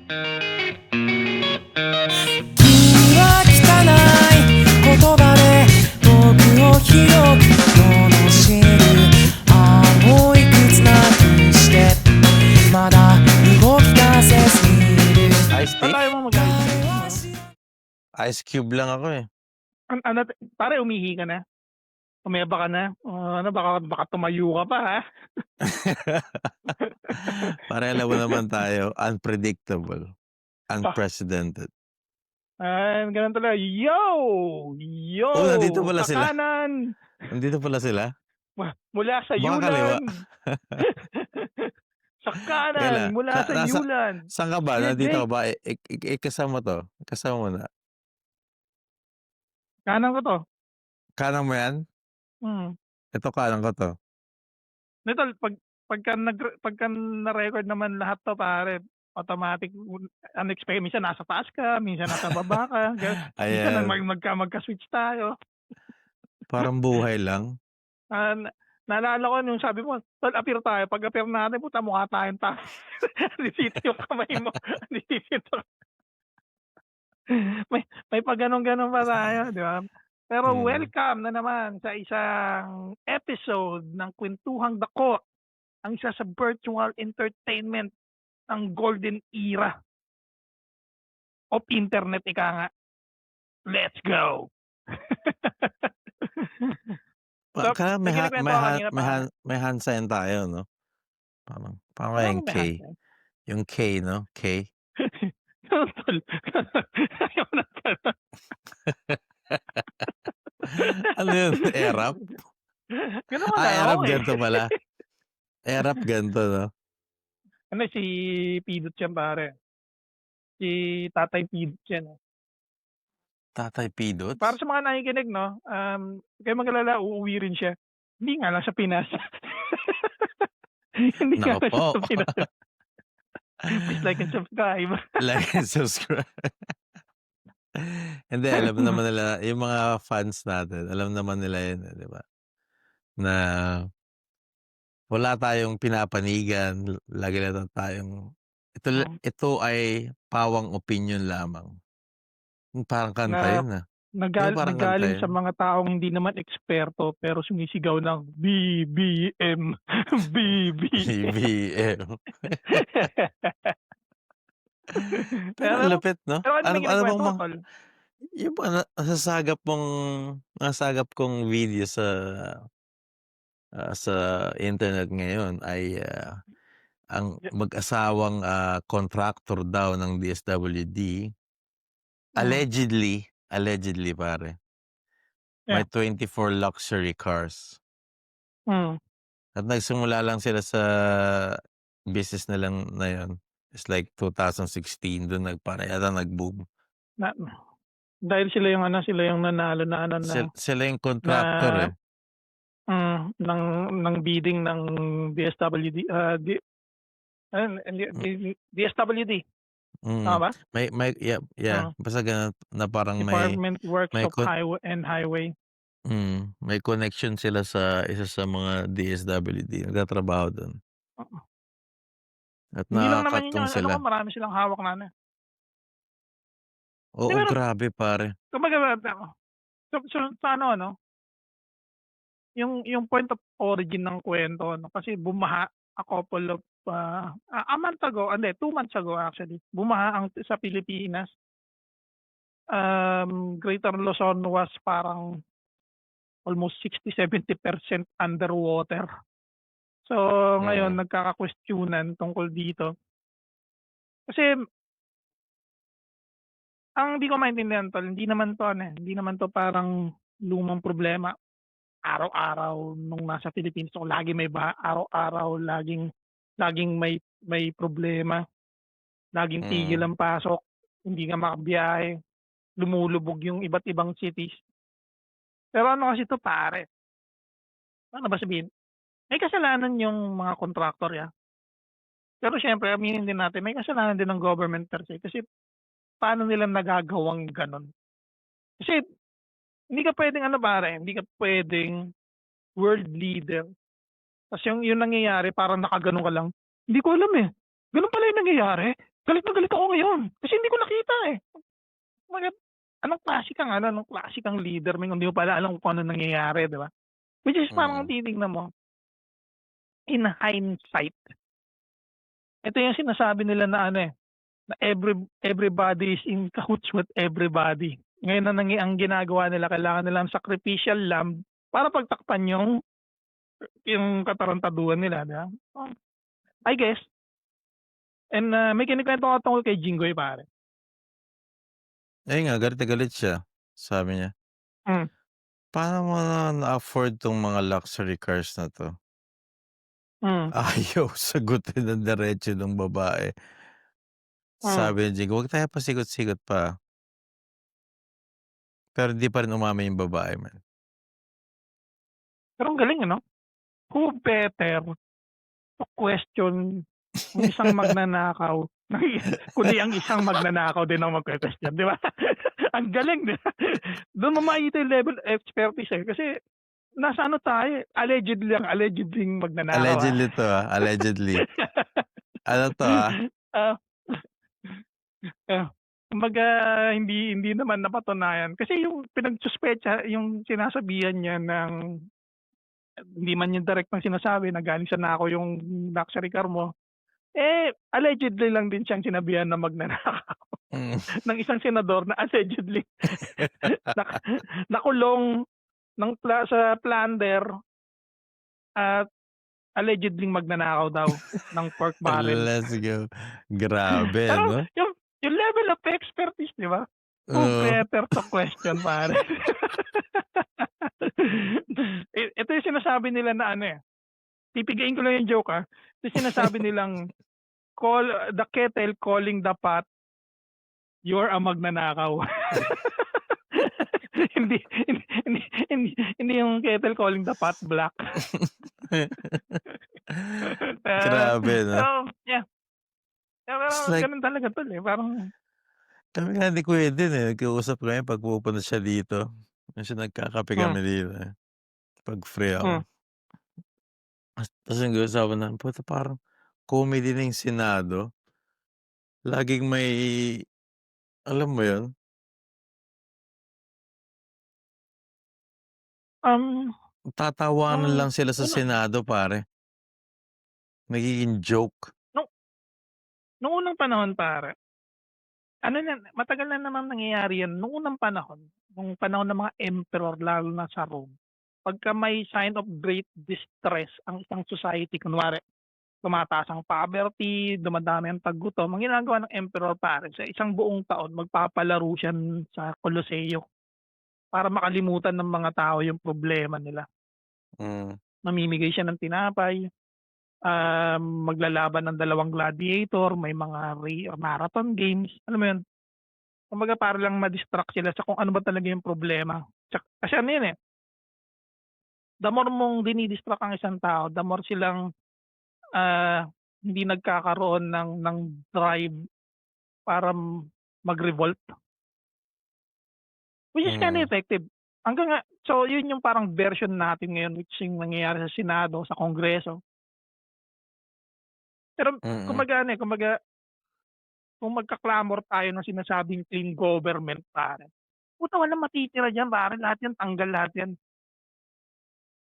君は汚い言葉で僕を広く罵る青い靴なくしてまだ動き出せずにいる Ice tea? Ba't ayaw mo mag-ice? Ice cube lang ako eh. Ano, pare, umihi ka na? Umeba ka na? Ano, baka tumayo ka pa, ha? Para alam mo naman tayo, unpredictable, unprecedented. Ganun talaga. Yo! Oh, nandito pala Sa sila. kanan! Nandito pala sila. Mula sa Baka kaliwa. Yulan! Sa kanan! Kailan? Mula sa Yulan! Saan ka ba? Hindi, Nandito ka ba? Kasama to. Kasama mo na. kanan ko to. Kanan mo yan? Ito kanan ko to. Nito, pagka na-record naman lahat to, pare, automatic, unexpected. Minsan nasa taas ka, minsan nasa baba ka. Minsan magka-switch tayo. Parang buhay lang. Naalala ko nung sabi mo, tol, appear tayo. Pag appear natin, puta, mukha tayong tayo. Dito yung kamay mo. Dito. may pag ganun pa tayo, di ba? Pero welcome na naman sa isang episode ng Kwentuhang Dako, ang isa sa virtual entertainment ng golden era of internet, ika nga. Let's go! So, may hand sign tayo, no? Parang yung K. Yung K, no? K. Ano yun? Erap? Erap ganito pala. Erap ganito, no? Ano, si Pidot yan, pare. Si Tatay Pidot yan. Tatay Pidot? Para sa mga nakikinig, no? Kayo mag-alala, uuwi rin siya. Hindi nga lang sa Pinas. Hindi nga lang sa Pinas. Please like and subscribe. Like and subscribe. Hindi, alam naman nila, yung mga fans natin, alam naman nila yun, di ba? Na wala tayong pinapanigan, lagi lang tayong, ito ay pawang opinion lamang. Parang kanta yun, Nagaling sa mga taong hindi naman eksperto pero sumisigaw ng BBM. BBM. Pero lupit, no? Ano bang yung nasagap kong video sa internet ngayon ay ang mag-asawang contractor daw ng DSWD allegedly pare, may 24 luxury cars. At nagsimula lang sila sa business na lang na yun. It's like 2016 doon nag-boom. Dahil sila yung nanalo na sila yung contractor ng bidding ng DSWD. DSWD. Tama ba? Basta ganun na parang Department Works of Highway and Highway. May connection sila sa isa sa mga DSWD. Nagtatrabaho doon. At hindi lang naman yun, sila. Marami silang hawak na. Oo, grabe pare. Kumbaga, so ano, yung point of origin ng kwento, no? Kasi bumaha a couple of a month ago, 2 months ago actually, bumaha sa Pilipinas. Greater Luzon was parang almost 60-70% underwater. So ngayon nagkaka-questionan tungkol dito. Kasi ang hindi ko maintindihan, tol, hindi naman to parang lumang problema. Araw-araw nung nasa Pilipinas ako, lagi may baha, araw-araw laging may problema. Laging tigil ang pasok, hindi nga makabiyahe, lumulubog yung iba't ibang cities. Pero ano kasi to, pare? Ano ba sabihin? May kasalanan yung mga contractor, ya. Pero syempre, aminin din natin, may kasalanan din ng government per se. Kasi paano nila nagagawang ganon? Kasi hindi ka pwedeng hindi ka pwedeng world leader. Kasi yung nangyayari, parang nakaganon ka lang. Hindi ko alam eh. Ganun pala yung nangyayari. galit na galit ako ngayon kasi hindi ko nakita, eh. Kumbaga, anong klase kang leader men kung di mo pala alam kung ano nangyayari, 'di ba? Which is parang Mm. titignan mo, in hindsight, ito yung sinasabi nila na ano, eh, na everybody is in cahoots with everybody. Ngayon na ang ginagawa nila kailangan nilang sacrificial lamb para pagtakpan yung katarantaduhan nila, 'di ba? Oh, I guess. And, may kinukuwento ako tungkol kay Jinggoy pare. Ayun nga, galit na galit siya. Sabi niya, Hmm, "Paano mo na-afford 'tong mga luxury cars na 'to?" hmm, Ayaw sagutin ng diretso nung babae. hmm. Sabi ni Jing, "Wag tayo pasikot-sikot pa." Pero di pa rin umamin yung babae man. Pero ang galing ano? Who better to question ang isang magnanakaw kundi ang isang magnanakaw din ang magke-question, 'di ba? Ang galing, 'di ba? Do'n mo makikita yung level of expertise, eh, kasi nasa ano tayo, eh, allegedly magnanakaw, Allegedly 'to, allegedly. Ano 'to, Ah, ah, kumbaga hindi hindi naman napatunayan kasi yung pinagsuspecha yung sinasabihan niya ng hindi man yung direktang sinasabi na galing sa nakaw yung luxury car mo, eh, allegedly lang din siyang sinabihan na magnanakaw mm. ng isang senador na allegedly nak nakulong sa plunder at allegedly magnanakaw daw ng pork barrel. Let's go. Grabe Pero ano? yung level of expertise, 'di ba? Who Oo. better to question pare. Ito yung sinasabi nila na ano, eh, pipigain ko lang yung joke, ito yung sinasabi nilang the kettle calling the pot, "You're a magnanakaw." Hindi hindi hindi yung kettle calling the pot black. Grabe 'no? Yeah, pero It's like gano'n talaga tol, eh, parang kami nga ni Kuya din, eh, nagkausap kami 'pag pumupunta siya dito. Minsan nagkakape hmm, kami dito, eh, 'pag free hmm. ako. Tas nag-uusapan namin, puta parang comedy na yung Senado. Laging may alam mo yun, Um, tatawanan nung lang sila sa una Senado pare, nagiging joke. nung nung unang panahon pare, ano na matagal na namang nangyayari 'yan nung unang panahon, nung panahon ng mga emperor lalo na sa Rome. Pagka may sign of great distress ang isang society, kunwari tumataas ang poverty, dumadami ang taggutom, ang ginagawa ng emperor pare sa isang buong taon magpapalaro siya sa Coloseo para makalimutan ng mga tao yung problema nila. Mm, Mamimigay siya ng tinapay, maglalaban ng dalawang gladiator, may mga marathon games, alam mo yun? Kumbaga para lang ma-distract sila sa kung ano ba talaga yung problema. Kasi ano yun, eh, the more mong dini-distract ang isang tao, the more silang, hindi nagkakaroon ng drive para mag-revolt, which is kinda mm, effective. Hanggang nga so yun yung parang version natin ngayon which yung nangyayari sa Senado, sa Kongreso. Pero mm. kumbaga ano, eh, kumbaga kung magka-clamor tayo ng sinasabing clean government pare, puta walang matitira diyan pare, lahat yan tanggal lahat yan.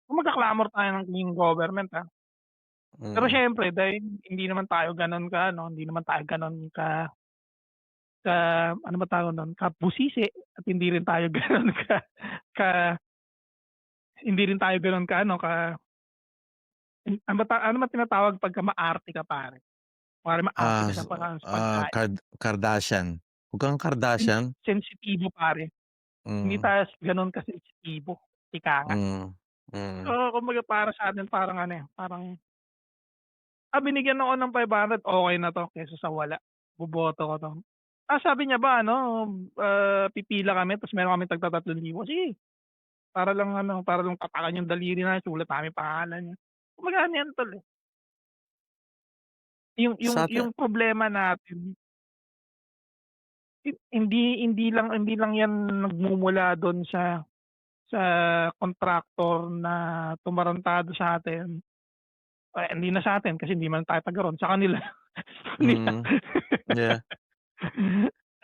Kung magka-clamor tayo ng clean government, pero Mm. siyempre dahil hindi naman tayo gano'n ka-ano, hindi naman tayo gano'n ka ano ba tawag nun, kabusisi at hindi rin tayo gano'n ka hindi rin tayo gano'n ka-ano, ano ba tinatawag pagka maarte ka pare? Kunwari maarte Ah, ka s sa pagkain, Kardashian. Huwag kang Kardashian. sensitibo pare. Hindi Mm, tayo gano'n kasensitibo, ika nga. mm, mm. So, kumbaga para sa'tin parang ano, eh, parang, binigyan ako ng 500 okey na 'to kaysa sa wala, boboto ko 'to. Sabi niya ba ano, pipila kami ta's meron kaming tagta 3,000, sige, para lang ano, para lang tapakan yung daliri namin, sulat namin pangalan niya. Kumbaga ano yan tol, eh, Sa'tin yung problema natin, hindi lang yan nagmumula dun sa kontraktor na tumarantado sa'tin. Hindi na sa'tin kasi hindi man tayo taga roon, sa kanila. Sa kanila. mm. Yeah.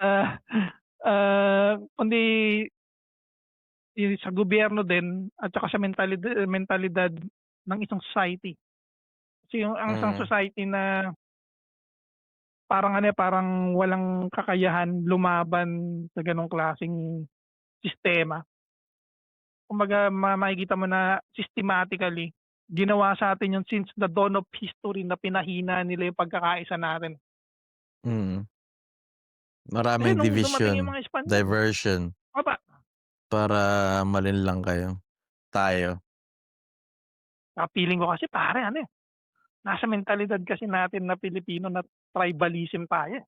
Ah, kundi yung sa gobyerno din at saka sa mentalidad ng isang society. Kasi yung ang isang Mm. society na parang ano, parang walang kakayahan lumaban sa gano'ng klaseng sistema. Kumbaga makikita mo na systematically ginawa sa atin yun since the dawn of history na pinahina nila yung pagkakaisa natin. Mm. Kasi Maraming nung dumating yung division, mga Espanyol, diversion aba, para malinlang tayo. feeling ko kasi pare ano, nasa mentalidad kasi natin na Pilipino na tribalism tayo, eh.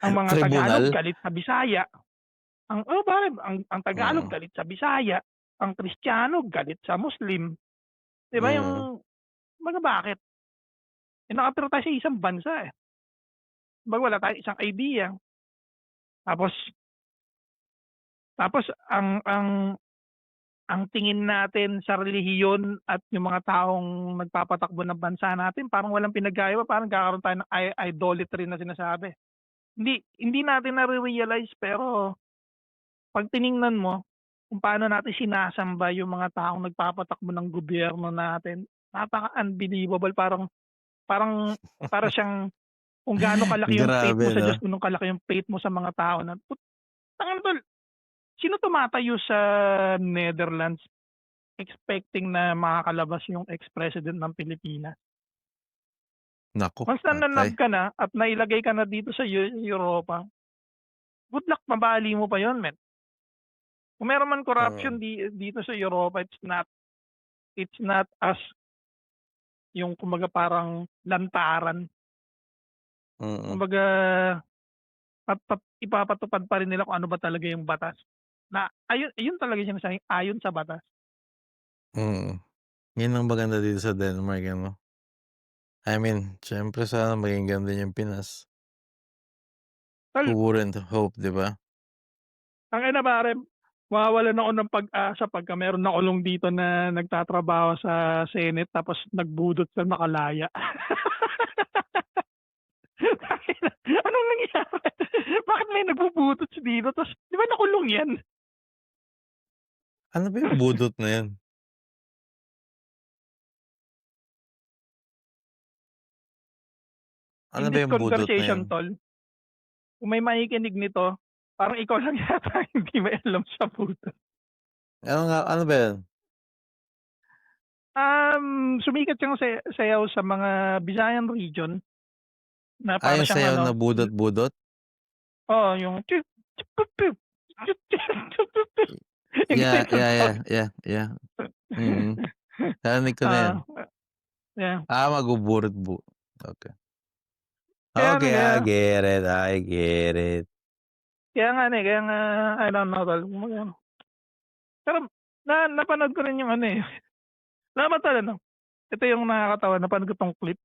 Ang mga Tagalog Tribunal? galit sa Bisaya, pare ang Tagalog Mm. galit sa Bisaya, ang Kristiyano galit sa Muslim, 'di ba Mm. yung kumbaga bakit? Eh, nakatira tayo sa isang bansa, eh. Kumbaga wala tayong isang idea. Tapos tapos ang tingin natin sa relihiyon at yung mga taong nagpapatakbo ng bansa natin parang walang pinagkaiba, parang nagkakaroon tayo ng idolatry na sinasabi. Hindi natin nare-realize pero 'pag tiningnan mo kung paano natin sinasamba yung mga taong nagpapatakbo ng gobyerno natin, napaka-unbelievable. Parang parang para siyang kung gaano kalaki yung faith Grabe mo sa 'no? Diyos, gano'n kalaki yung faith mo sa mga tao na tangina tol, sino tumatayo sa Netherlands expecting na makakalabas yung ex-president ng Pilipinas? Naku, Once na patay. ka na at nailagay ka na dito sa Europa, good luck mabali mo pa yon men. Kung meron man corruption Mm. dito sa Europa, it's not as yung kumbaga parang lantaran. Mm. Kumbaga ipapatupad pa rin nila kung ano ba talaga yung batas. Na ayun talaga yung sinasabing ayon sa batas. Mm. Yun ang maganda dito sa Denmark ano. I mean, siyempre sana maging ganun din yung Pinas. Tol, Who wouldn't hope, 'di ba? tangina pare, mawawalan ako ng pag-asa pagka meron nakulong dito na nagtatrabaho sa Senate tapos nagbudot sa Makalaya. Tangina, anong nangyari? Bakit may nagbubudot dito? Tapos, di ba nakulong yan? Ano ba yung budot na yan? Ano In ba this yung budot na yan? conversation, tol, kung may makikinig nito, parang ikaw lang yata hindi may alam sa budot. Ano ba yan? Sumikat siyang sayaw sa mga Visayan region na para Yung siyang sayaw ano, na budot-budot? oo, yung yung Yeah, ganun, yeah, tol. yeah, yeah, yeah. Mm. Narinig ko na yan. Yeah. Magbuburot okay. Kaya ano, Okay, I get it, I get it. kaya nga, I don't know, tol. Pero napanood ko rin yung ano, eh. Tol, ano, ito yung nakakatawa, napanood ko 'tong clip.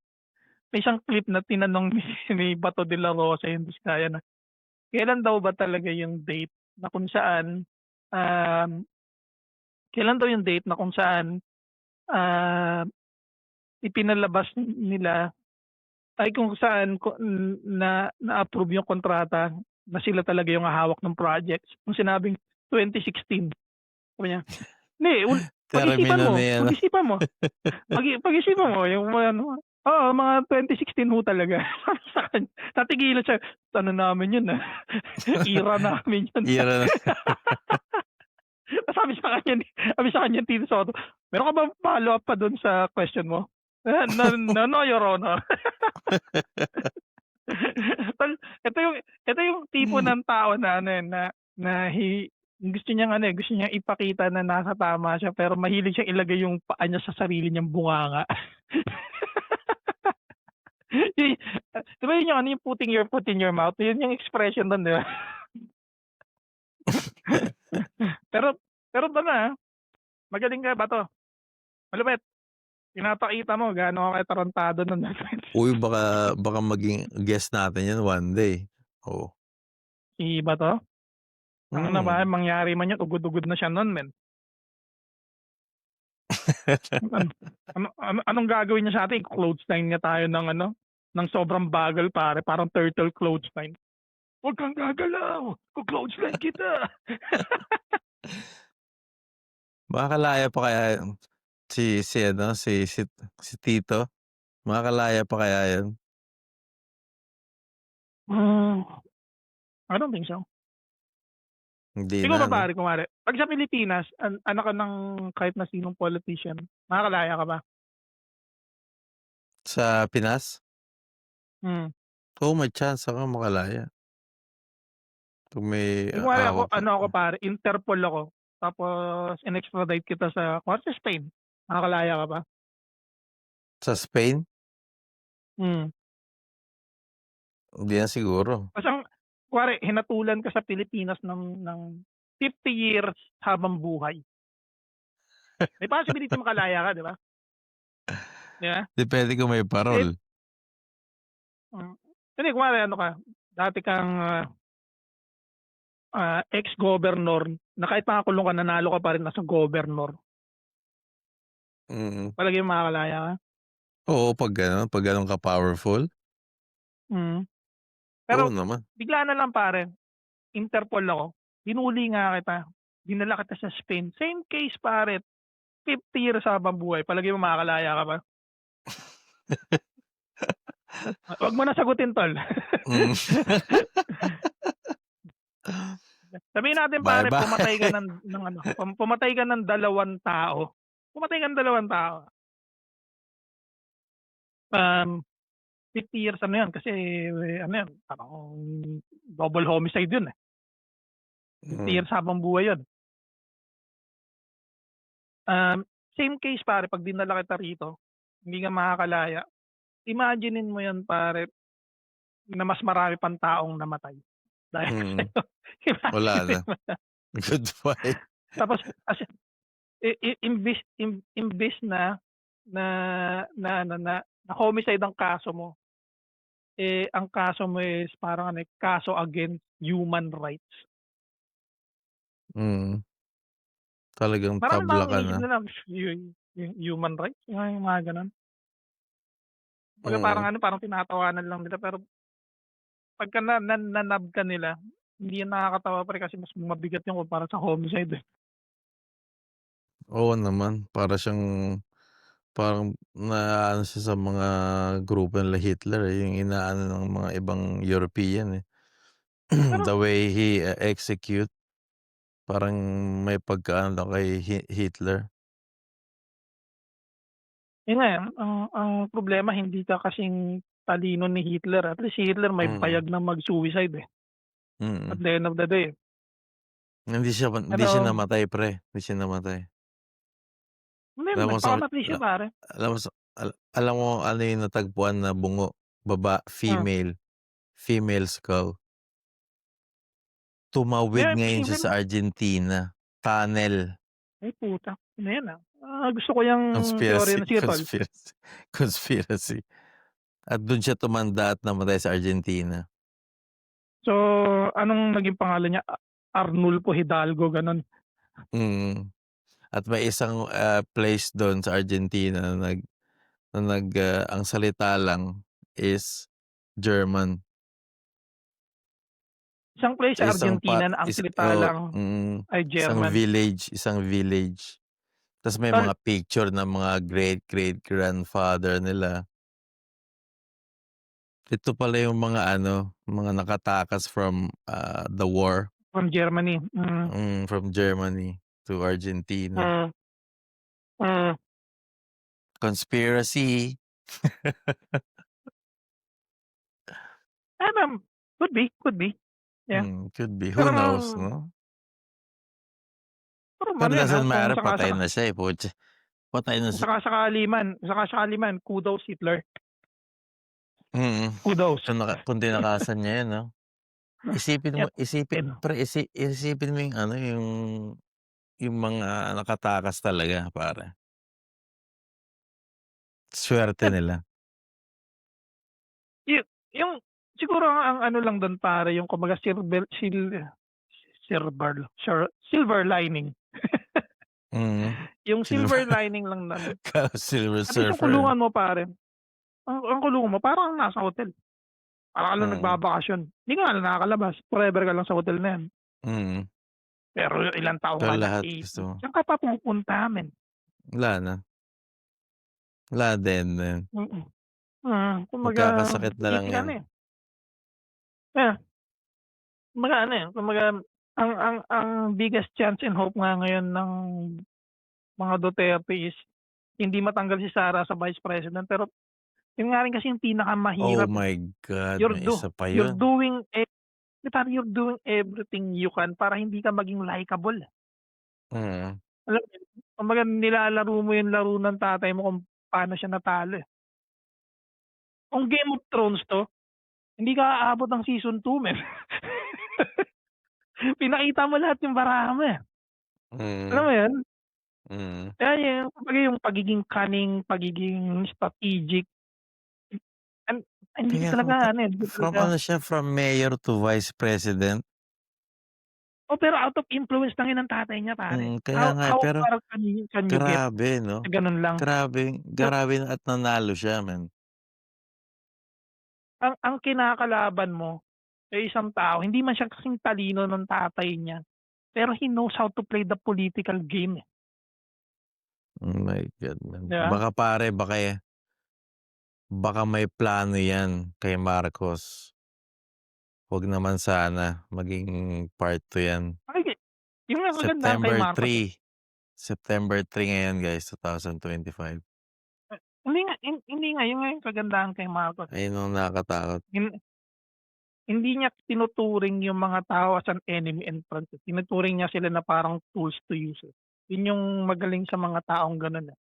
May isang clip na tinanong ni Bato de la Rosa yung Diskaya na, kailan daw ba talaga yung date na kung saan, kailan daw yung date na kung saan, ah, ipinalabas nila ay kung saan na-approve yung kontrata na sila talaga yung hahawak ng projects. Nung sinabing 2016, sabi niya, "Hindi, pag-isipan Termino mo, na yan. pag-isipan mo, pag-isipan mo yung mga ano, oo, mga 2016 ho talaga." Sabi sa kanya, natigilan siya, "Ano namin yun, era namin yun." Ira na. Sabi sa kanya Tito Soto, "Meron ka bang follow-up pa dun sa question mo?" No, Your Honor." Tol, ito yung tipo ng tao na ano, gusto niyang ano, gusto niyang ipakita na nasa tama siya pero mahilig siyang ilagay yung paa niya sa sarili niyang bunganga. Di ba yun yung ano, yung putting your foot in your mouth? Yun yung expression doon, di ba? pero magaling ka ba to? Malupit. Pinapakita mo gaano ka katarantado nun. Uy, baka maging guest natin yan one day. Oh. Si Bato? Ano na ba, mangyari man yun, ugod-ugod na siya nun, men. Anong gagawin niya sa atin? Clothesline niya tayo ng ano, ng sobrang bagal pare, parang turtle clothesline. "Huwag kang gagalaw, ko-clothesline kita." Makakalaya pa kaya yun si ano, si Tito? Makakalaya pa kaya yun? Hmm, I don't think so. Hindi Ikaw na ba 'no? pare, kunwari 'pag sa Pilipinas anak ka ng kahit na sinong politician, makakalaya ka ba? Sa Pinas? Hmm. Oo, may tyansa kang makalaya. Kung may Kunwari ako hawak ka ano ako pare, Interpol ako, tapos in-extradite kita sa kunwari sa Spain, makakalaya ka ba? sa Spain? Hmm. Hindi na siguro. Tas ang kunwari hinatulan ka sa Pilipinas ng 50 years habang buhay. May possibility makalaya ka, 'di ba? 'Di ba? Depende kung may Eh, parol. hindi kunwari ano ka, dati kang, ex-governor na kahit nakakulong ka nanalo ka pa rin as a governor, Mm. palagay mo makakalaya ka? Oo, 'pag gano'n ka-powerful, Mm. oo Pero naman. bigla na lang pare, Interpol ako, hinuli nga kita, dinala kita sa Spain, same case pare, 50 years habang buhay, palagay mo makakalaya ka ba? Wag mo na sagutin tol. Hmm. Sabihin natin pare pumatay ka Bye-bye. ng ano, pumatay ka ng 2 tao. Pumatay ka ng 2 tao. 50 years ano 'yun kasi ano 'yun, parang double homicide 'yun, eh. 50 Mm. years habang buhay 'yun. Same case pare 'pag dinala kita rito, hindi ka makakalaya. Imaginin mo 'yan pare na mas marami pang taong namatay dahil Mm. sa'yo. Wala na. Imaginin mo na. Goodbye. Tapos as imbis na na na homicide ang kaso mo, eh, ang kaso mo is parang ano, eh, kaso against human rights. Mm. Talagang Marami tabla bang ka iniisip na. nila yung human rights, yung mga gano'n. Kumbaga parang Mm. ano, parang tinatawanan lang nila pero pagka na-nab ka nila, hindi yan nakakatawa pre kasi mas mabigat yung kumpara sa homicide, eh. Oo naman, parang naaano siya sa mga grupo nila Hitler, eh, yung inaano ng mga ibang European, eh. Pero The way he execute, parang may pagkaano kay Hitler. yun nga, eh, ang problema hindi ka kasing talino ni Hitler, at least si Hitler may Mm. payag na mag-suicide, eh, at Mm. the end of the day. Hindi siya Pero namatay pre, hindi siya namatay. hindi, Alam mo sa nagpakamatay siya pare. alam mo sa alam mo ano yung natagpuan na bungo, Hmm, female skull. Tumawid hindi ngayon siya posible sa Argentina, tunnel. ay puta, ano yan, gusto ko yang teorya Conspiracy, na sige tol. conspiracy, conspiracy. At dun siya tumanda at namatay sa Argentina. So, anong naging pangalan niya? Arnulfo Hidalgo, gano'n? Mm. At may isang, place dun sa Argentina ang salita lang is German. Isang place sa Isang Argentina na ang salita oo, lang ay isang German. village. Tas may Tol, mga picture ng mga great-great-grandfather nila. Ito pala yung mga ano, mga nakatakas from, the war, from Germany. from Germany to Argentina. Mm, mm. Conspiracy. Could be, yeah. Could be, who Pero knows 'no? pero Pero ano yan, doesn't kung matter, patay na siya, eh, putya. Patay na siya. sakasakali man, kudos Hitler, Mm. kudos. Kung tinakasan niya 'yan 'no? Yan, yan. Isipin mo yung ano, yung mga nakatakas talaga pare. Swerte Yan, nila. yung siguro ang ano lang dun pare, yung kumbaga silver lining. Mm. Yung Silver silver lining lang nun, Silver at least yung Surfer. kulungan mo pare, ang kulungan mo parang nasa hotel. Para ka lang Mm. nagbabakasyon. Hindi ka nga lang nakakalabas, forever ka lang sa hotel na 'yan. Mm. Pero ilang taon Pero ka na, lahat 80, gusto mo. saan ka pa pupunta men? Wala na. Wala din. Mm. Kumbaga Magkakasakit na lang easy ka 'yan. na, eh. Yeah, kumbaga ano, eh, kumbaga ang biggest chance and hope nga ngayon ng mga Duterte is hindi matanggal si Sara sa Vice President, pero yun nga rin kasi yung Oh pinakamahirap, eh. my God, You're may do isa pa you're 'yun. doing parang you're doing everything you can para hindi ka maging likable. Mm. Alam mo yun, kumbaga nilalaro mo yung laro ng tatay mo kung paano siya natalo, eh. Kung Game of Thrones 'to, hindi ka aabot ng season 2 men. Pinakita mo lahat yung baraha mo, eh. Alam Mm. mo yun? Mm. Kaya yung kumbaga yung pagiging cunning, pagiging strategic, an hindi Kaya nga talaga ano, eh, hindi from talaga ano siya, from mayor to vice president. pero out of influence lang yun ng tatay niya pare. Kaya How nga, how pero far can you get grabe 'no? sa ganun lang? Grabe So, grabe at nanalo siya man. ang kinakalaban mo ay isang tao, hindi man siya kasing talino ng tatay niya, pero he knows how to play the political game, eh, Oh my God man. 'di ba? Baka pare, baka may plano 'yan kay Marcos. 'Wag naman sana maging part 2 'yan. Ay, yung nga kagandahan kay September Marcos, eh. 3, September 3 ngayon guys, 2025. Hindi nga, yun nga yung kagandahan kay Marcos, eh. Ayun ang nakakatakot. Hin Hindi niya tinuturing yung mga tao as an enemy and friend, eh. Tinuturing niya sila na parang tools to use, eh. Yun yung magaling sa mga taong gano'n, eh.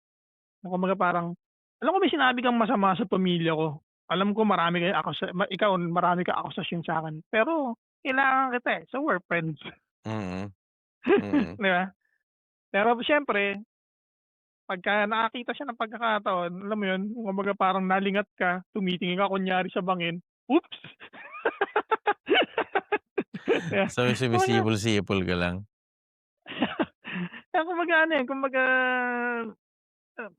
Na kumbaga parang, "Alam ko may sinabi kang masama sa pamilya ko. Alam ko marami kang ikaw marami kang akusasyon sa'kin, pero kailangan kita, eh, so we're friends." Mm. Mm. 'Di ba? Pero siyempre pagka nakakita siya ng pagkakataon, alam mo yun, kumbaga parang nalingat ka, tumitingin ka kunyari sa bangin, oops! Kaya So, kumbaga sumisipol-sipol ka lang? kaya kumbaga ano, eh, kumbaga, ah,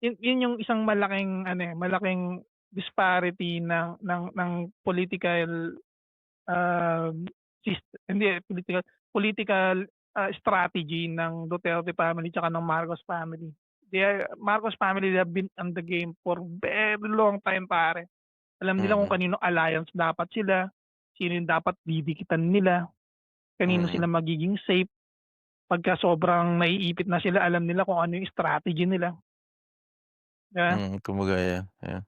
yun yung isang malaking ano, eh, malaking disparity ng political, hindi, eh, political, strategy ng Duterte family tsaka ng Marcos family. Marcos family, they have been on the game for very long time pare. Alam nila kung Mm. kaninong alliance dapat sila, sino yung dapat didikitan nila, kanino Mm. sila magiging safe. Pagka sobrang naiipit na sila, alam nila kung ano yung strategy nila, 'di ba? Kumbaga yeah. Kaya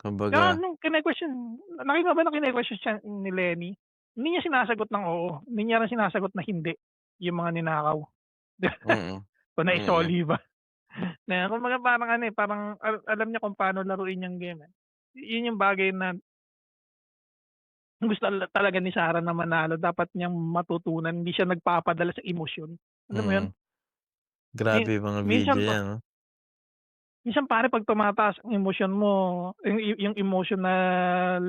Kumbaga nung kine-question, nakita mo ba na kine-question siya ni Lenny, hindi niya sinasagot ng oo, hindi niya rin sinasagot na hindi, yung mga ninakaw. 'Di ba? mm. Kung Mm. naisoli ba. Na kumbaga parang ano, eh, parang alam niya kung paano laruin yung game, eh. Yun yung bagay na gusto talaga ni Sarah na manalo, dapat niyang matutunan, hindi siya nagpapadala sa emosyon. Alam mo yun? Mm. Grabe yung mga video Minsan niya 'no? minsan pare 'pag tumataas ang emosyon mo, yung emotional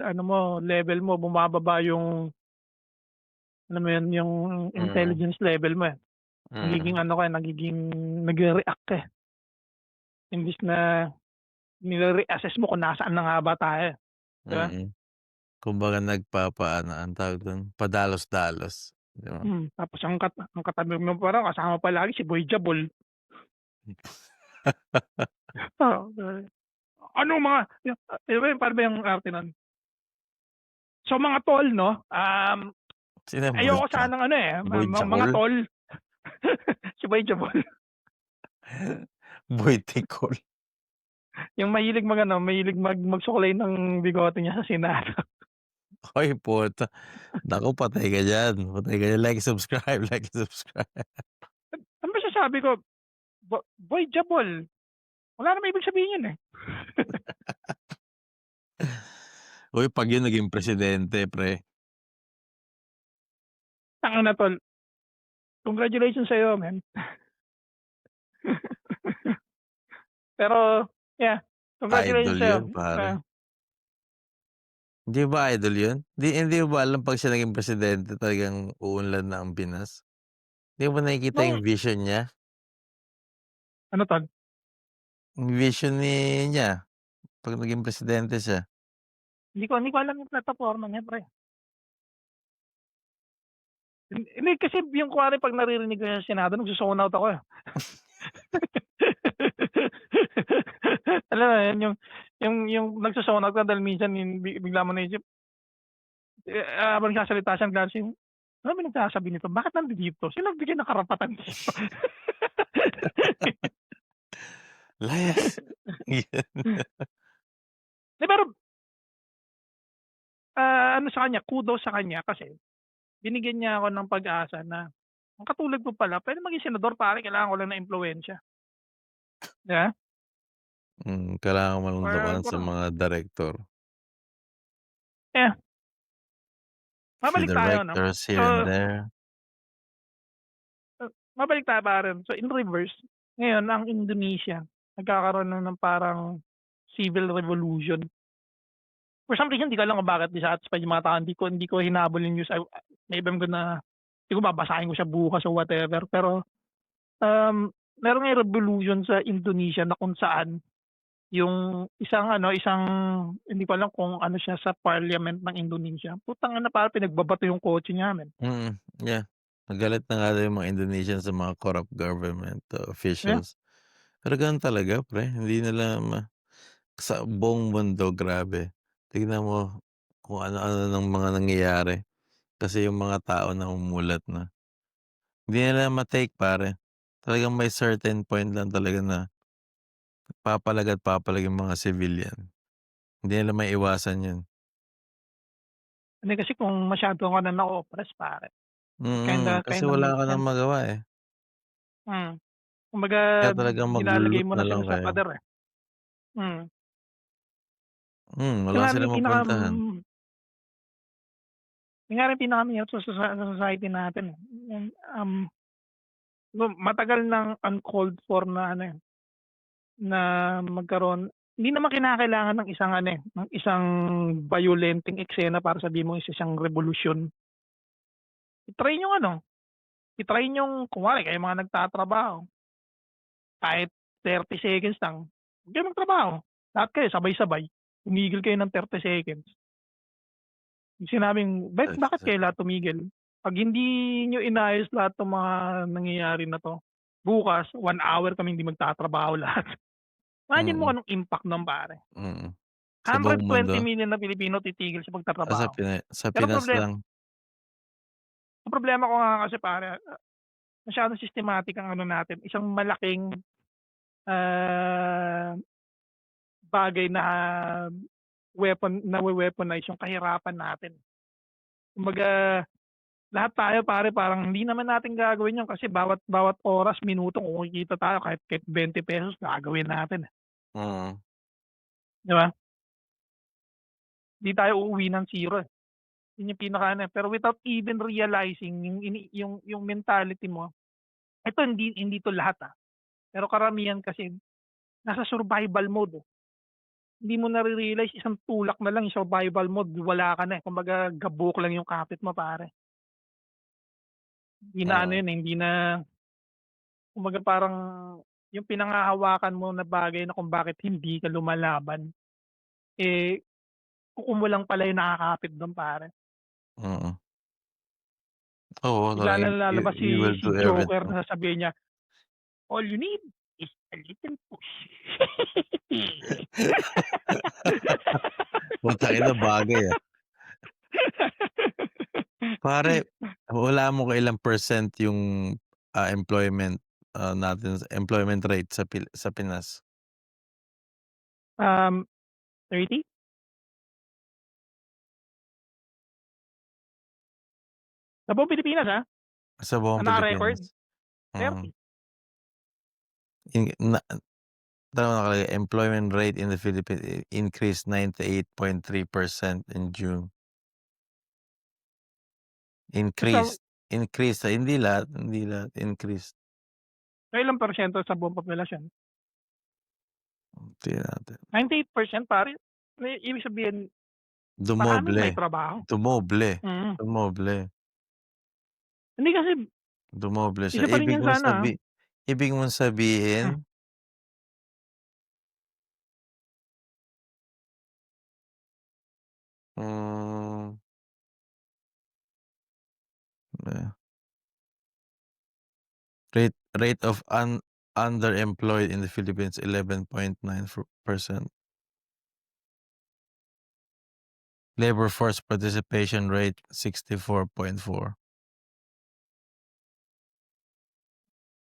ano mo, level mo, bumababa yung alam mo yun, yung Mm. intelligence level mo, eh. Mm. Nagiging ano ka, nagiging nagre-react ka, eh. Imbis na nire-reassess mo kung nasaan na nga ba tayo, 'di ba? Mm. Kumbaga nagpapaano, anong tawag dun, padalos-dalos, 'di ba? Tapos ang katabi mo pa raw kasama palagi si Boy Jabol. Oo, ano mga paano ba yung arte nun? So mga tol 'no, Sino yung ayoko sanang ano, eh, Boy mga Chacol? tol, si Boy Jabol, Boy Tikol. yung mahilig magsuklay ng bigote niya sa Senado. Ay puta, naku patay ka diyan, patay ka diyan. Like, subscribe, like, subscribe. Ano ba sasabi ko, Boy Jabol, wala namang ibig sabihin yun, eh. Uy, 'pag yun naging presidente pre, Tangina tol, congratulations sa'yo man. Pero yeah, idol congratulations sa'yo. yun pare. Ah, Hindi ba idol yun? Hindi mo ba alam 'pag siya naging presidente talagang uunlad na ang Pinas? Hindi mo ba nakikita nung yung vision niya? ano tol? Yung vision niya, 'pag naging presidente siya. Hindi ko alam yung plataporma niya pre. Hindi kasi yung kunwari 'pag naririnig ko siya sa Senado nagzo-zone out ako, eh. Alam mo yun, yung nagzo-zone out ka dahil minsan yung bigla mo naisip, habang nagsasalita siya bigla siyang, "Ano ba pinagsasabi nito? Bakit nandito? Sino nagbigay ng karapatan dito?" Layas. Pero, ano sa kanya, kudos sa kanya kasi binigyan niya ako ng pag-asa na ang katulad ko pala puwede maging senador pare kailangan ko lang ng impluwensiya, 'di ba? Kailangan mo lang dumaan sa Parang mga direktor. eh, Few mabalik tayo 'no. directors So, here and there. mabalik tayo pare, so in reverse, ngayon ang Indonesia nagkakaroon na ng parang civil revolution. For some reason di ko alam kung bakit dissatisfied yung mga tao, hindi ko hinabol yung news. Maybe I'm gonna siguro babasahin ko siya bukas or whatever. Pero, meron ngang revolution sa Indonesia na kung saan yung isang hindi ko alam kung ano siya sa parliament ng Indonesia. Putang ina parang pinagbabato yung kotse niya men. Yeah. Nagalit na nga daw yung mga Indonesian sa mga corrupt government Yeah, officials. Pero gano'n talaga pre, hindi nila sa buong mundo grabe. Tignan mo kung ano-ano ng mga nangyayari kasi yung mga tao namumulat na. Hindi nila ma-take pare. Talagang may certain point lang talaga na papalag at papalag yung mga civilian. Hindi nila maiiwasan yun. hindi kasi kung masyado ka na na-o-oppress pare, Kasi kinda wala makes ka ng sense. magawa, eh. Hmm, kumbaga Kaya talagang nilalagay maglo-loot mo na na lang sila sa kayo. pader, eh. Hmm, yun Wala nga rin silang yung mapuntahan. yun nga rin pinakamahirap sa society natin, eh, yung, matagal ng uncalled for na ano, eh, na magkaroon hindi naman kinakailangan ng isang ano, eh, ng isang violenting eksena para sabihin mo isa siyang revolusyon. I-try niyong ano, i-try niyong kunwari kayong mga nagtatrabaho, kahit 30 seconds lang, huwag kayong magtrabaho. Lahat kayo sabay-sabay, tumigil kayo ng 30 seconds. Yung sinabing, bakit kayo lahat tumigil? 'Pag hindi niyo inayos lahat 'tong mga nangyayari na 'to, bukas 1 hour kaming hindi magtatrabaho lahat. Imagine mo Mm, anong impact nun pare. mm. Sa buong 120 mundo, million na Pilipino titigil sa sa pagtatrabaho. Sa Pero Pinas lang. ang problema ko nga kasi pare, masyadong systematic ang ano natin, isang malaking, ah, bagay na nawe-weaponize yung kahirapan natin. Kumbaga, lahat tayo pare parang hindi naman natin gagawin yun kasi bawat bawat oras, minuto kung kikita tayo kahit ₱20 gagawin natin, eh, Mm, 'di ba? Hindi tayo uuwi ng zero, eh. Yun yung pinaka-ano, eh, pero without even realizing yung mentality mo, ito hindi 'to lahat, pero karamihan kasi nasa survival mode, eh. Hindi mo nare-realize isang tulak na lang yung survival mode wala ka na, eh. Kumbaga gabok lang yung kapit mo pare. Hindi na ano mm, yun, eh, hindi na kumbaga parang yung pinanghahawakan mo na bagay na kung bakit hindi ka lumalaban, eh, kuko mo lang pala yung nakakapit dun pare. mm. Oo, Bigla na talagang lang you lalabas you will si do Joker everything. na sasabihin niya, "All you need is a little push." Putang ina bagay, Pare, hulaan mo kung ilang percent yung, employment, natin employment rate sa Pinas. 30? Sa buong Pilipinas, Sa buong ang naka-record Pilipinas. Mm. 30. In na Tama nakalagay, employment rate in the Philippines increased 98.3% in June. Sa Increased, increased, hindi lahat, increased. sa ilang porsyento sa buong populasyon? Tingnan natin. 98% pare, ibig sabihin maraming Dumoble, may trabaho. dumoble, Mm. dumoble, Hindi kasi dumoble siya. isa pa rin yan sa ano, Ibig mong sabihin Hmm, eh, rate of underemployed in the Philippines 11.9%. Labor force participation rate 64.4.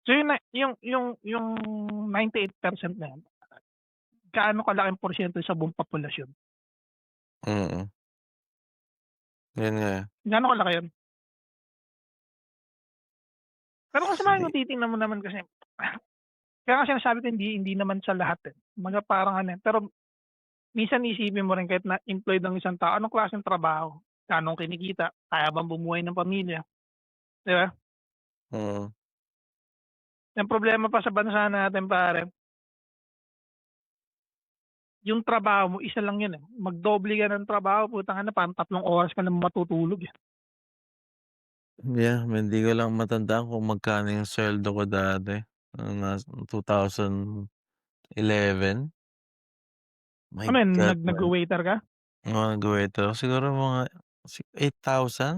So yun na yung 98% na yan, gaano kalaking porsiyento sa buong populasyon? Mm, yun nga, eh. Gaano kalaki yun? Pero kung samahin Hindi mo titingnan mo naman kasi kaya nga sinasabi ko hindi naman sa lahat, eh. Kumbaga parang ano, eh, pero minsan iisipin mo rin kahit na employed ang isang tao, anong klaseng trabaho? Gaano ang kinikita? Kaya bang bumuhay ng pamilya? 'Di ba? mm, Ang problema pa sa bansa natin pare, yung trabaho mo isa lang yun, eh. Magdoble ka ng trabaho putang ina parang 3 oras ka lang matutulog, eh. yeah, hindi ko lang matandaan kung magkano yung sweldo ko dati nung 2011. My Ano yun God, man. nagwe-waiter ka? Mga nagwe-waiter siguro mga 8,000,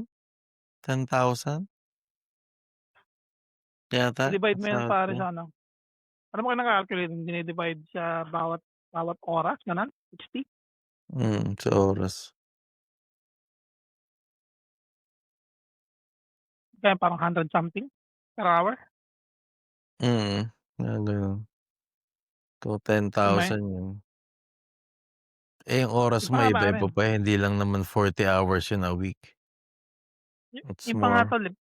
10,000 yata I-divide ang mo yan sahod pare ko. sa ano, paano mo kina-calculate dine-divide sa bawat bawat oras gano'n, 60? Sa oras. Kaya parang 100 something per hour? Mm, mga gano'n. So, Yun nga, eh. 10,000 yun. Eh, yung oras Yung mo pa nga pare, iba-iba pa, eh, hindi lang naman 40 hours yun a week. It's yun pa nga more. tol, eh,